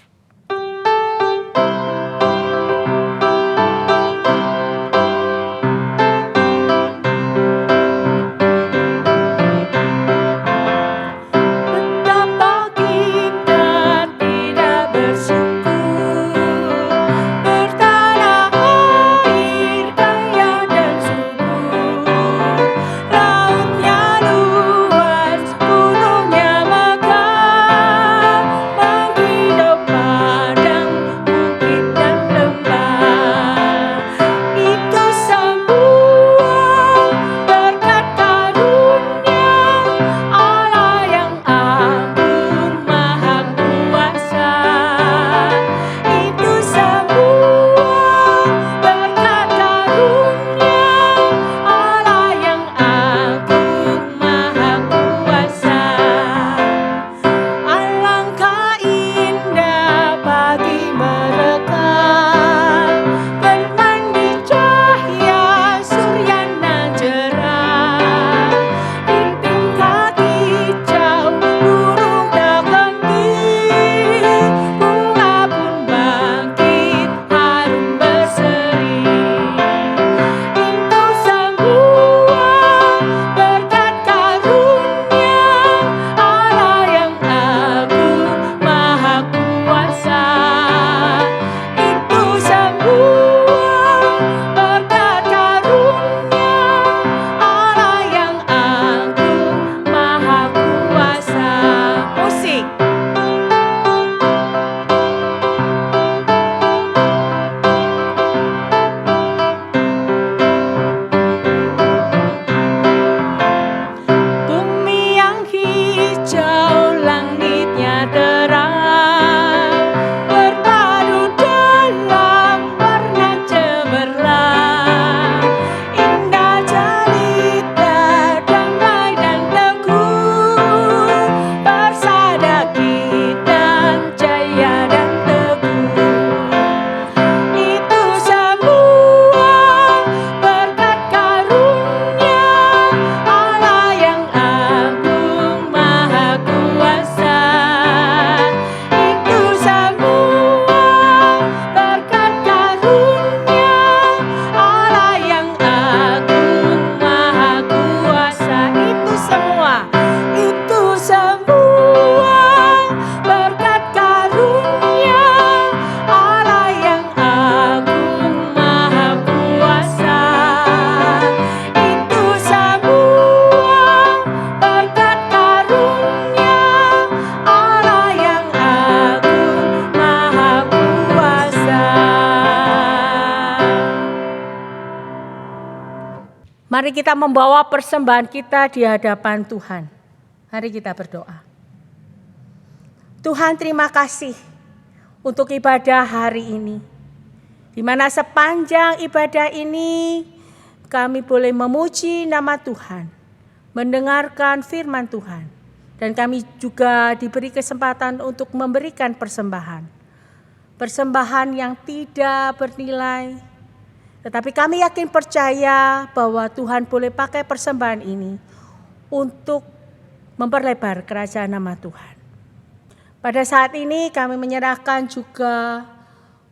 Mari kita membawa persembahan kita di hadapan Tuhan. Mari kita berdoa. Tuhan, terima kasih untuk ibadah hari ini. Di mana sepanjang ibadah ini kami boleh memuji nama Tuhan, mendengarkan firman Tuhan. Dan kami juga diberi kesempatan untuk memberikan persembahan. Persembahan yang tidak bernilai. Tetapi kami yakin percaya bahwa Tuhan boleh pakai persembahan ini untuk memperlebar kerajaan nama Tuhan. Pada saat ini kami menyerahkan juga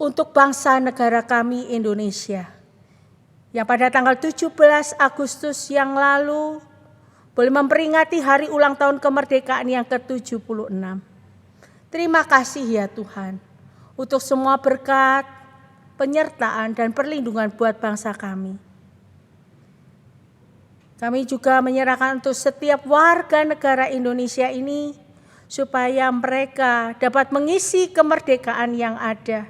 untuk bangsa negara kami Indonesia. Yang pada tanggal 17 Agustus yang lalu boleh memperingati hari ulang tahun kemerdekaan yang ke-76. Terima kasih ya Tuhan untuk semua berkat, penyertaan dan perlindungan buat bangsa kami. Kami juga menyerahkan untuk setiap warga negara Indonesia ini supaya mereka dapat mengisi kemerdekaan yang ada.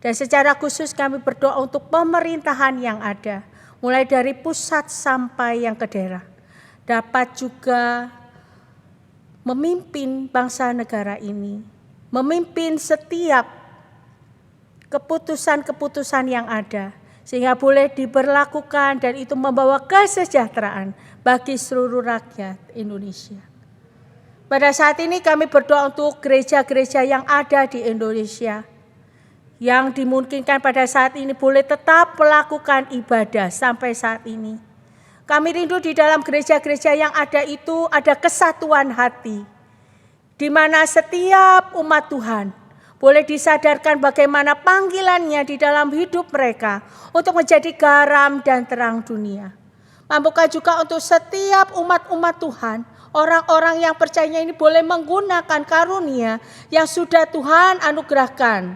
Dan secara khusus kami berdoa untuk pemerintahan yang ada, mulai dari pusat sampai yang ke daerah, dapat juga memimpin bangsa negara ini, memimpin setiap keputusan-keputusan yang ada, sehingga boleh diberlakukan dan itu membawa kesejahteraan bagi seluruh rakyat Indonesia. Pada saat ini kami berdoa untuk gereja-gereja yang ada di Indonesia, yang dimungkinkan pada saat ini boleh tetap melakukan ibadah sampai saat ini. Kami rindu di dalam gereja-gereja yang ada itu ada kesatuan hati, di mana setiap umat Tuhan boleh disadarkan bagaimana panggilannya di dalam hidup mereka untuk menjadi garam dan terang dunia. Mampukah juga untuk setiap umat-umat Tuhan, orang-orang yang percaya ini boleh menggunakan karunia yang sudah Tuhan anugerahkan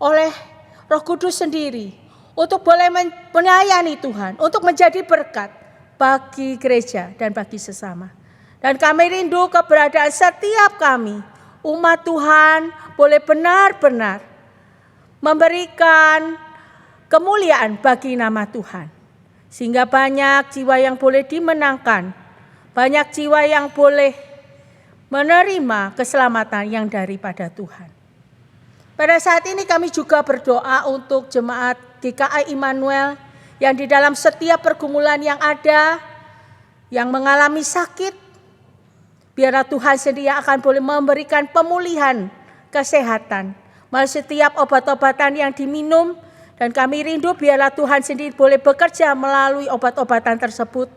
oleh Roh Kudus sendiri untuk boleh melayani Tuhan, untuk menjadi berkat bagi gereja dan bagi sesama. Dan kami rindu keberadaan setiap kami, umat Tuhan, boleh benar-benar memberikan kemuliaan bagi nama Tuhan. Sehingga banyak jiwa yang boleh dimenangkan, banyak jiwa yang boleh menerima keselamatan yang daripada Tuhan. Pada saat ini kami juga berdoa untuk jemaat GKI Immanuel yang di dalam setiap pergumulan yang ada, yang mengalami sakit, biarlah Tuhan sendiri yang akan boleh memberikan pemulihan kesehatan melalui setiap obat-obatan yang diminum, dan kami rindu biarlah Tuhan sendiri boleh bekerja melalui obat-obatan tersebut.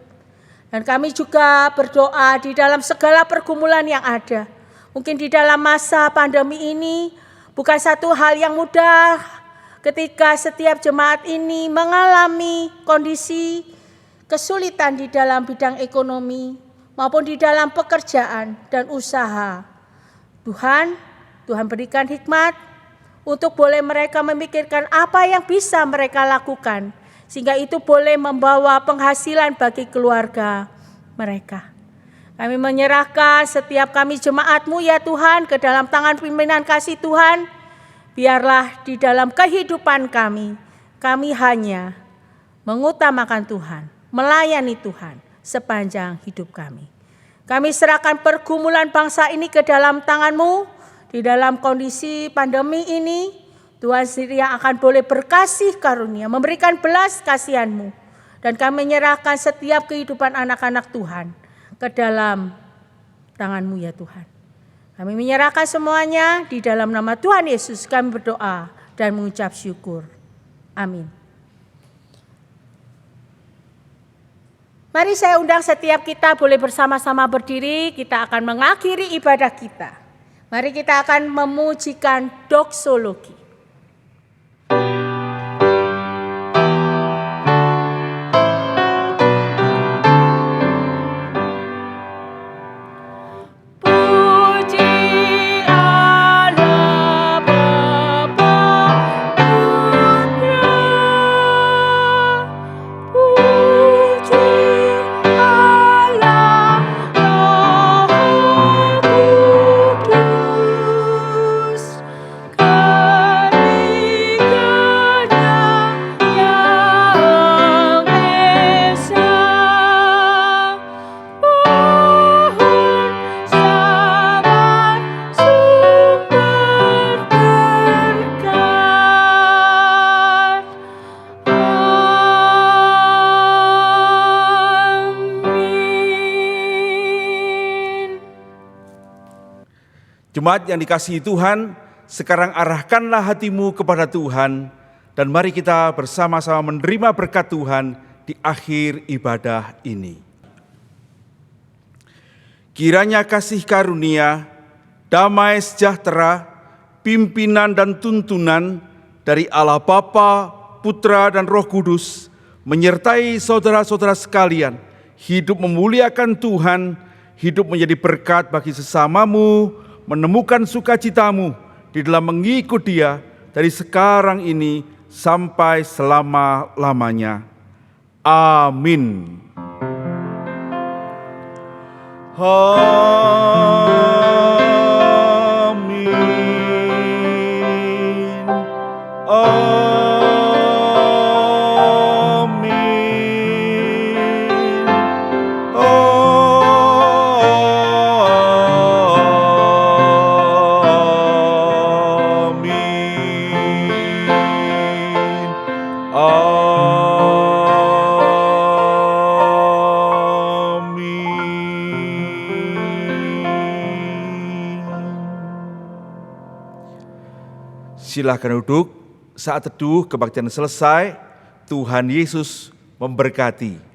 Dan kami juga berdoa di dalam segala pergumulan yang ada. Mungkin di dalam masa pandemi ini bukan satu hal yang mudah ketika setiap jemaat ini mengalami kondisi kesulitan di dalam bidang ekonomi maupun di dalam pekerjaan dan usaha. Tuhan berikan hikmat untuk boleh mereka memikirkan apa yang bisa mereka lakukan, sehingga itu boleh membawa penghasilan bagi keluarga mereka. Kami menyerahkan setiap kami jemaat-Mu ya Tuhan ke dalam tangan pimpinan kasih Tuhan. Biarlah di dalam kehidupan kami hanya mengutamakan Tuhan, melayani Tuhan sepanjang hidup kami. Kami serahkan pergumulan bangsa ini ke dalam tangan-Mu. Di dalam kondisi pandemi ini, Tuhan sendiri yang akan boleh berkasih karunia, memberikan belas kasihan-Mu. Dan kami menyerahkan setiap kehidupan anak-anak Tuhan ke dalam tangan-Mu ya Tuhan. Kami menyerahkan semuanya di dalam nama Tuhan Yesus kami berdoa dan mengucap syukur. Amin. Mari saya undang setiap kita boleh bersama-sama berdiri, kita akan mengakhiri ibadah kita. Mari kita akan memujikan doksologi. Jemaat yang dikasihi Tuhan, sekarang arahkanlah hatimu kepada Tuhan dan mari kita bersama-sama menerima berkat Tuhan di akhir ibadah ini. Kiranya kasih karunia, damai sejahtera, pimpinan dan tuntunan dari Allah Bapa, Putra dan Roh Kudus menyertai saudara-saudara sekalian, hidup memuliakan Tuhan, hidup menjadi berkat bagi sesamamu, menemukan sukacitamu di dalam mengikut Dia dari sekarang ini sampai selama-lamanya. Amin. Amin. Amin. Silahkan duduk. Saat teduh kebaktian selesai, Tuhan Yesus memberkati.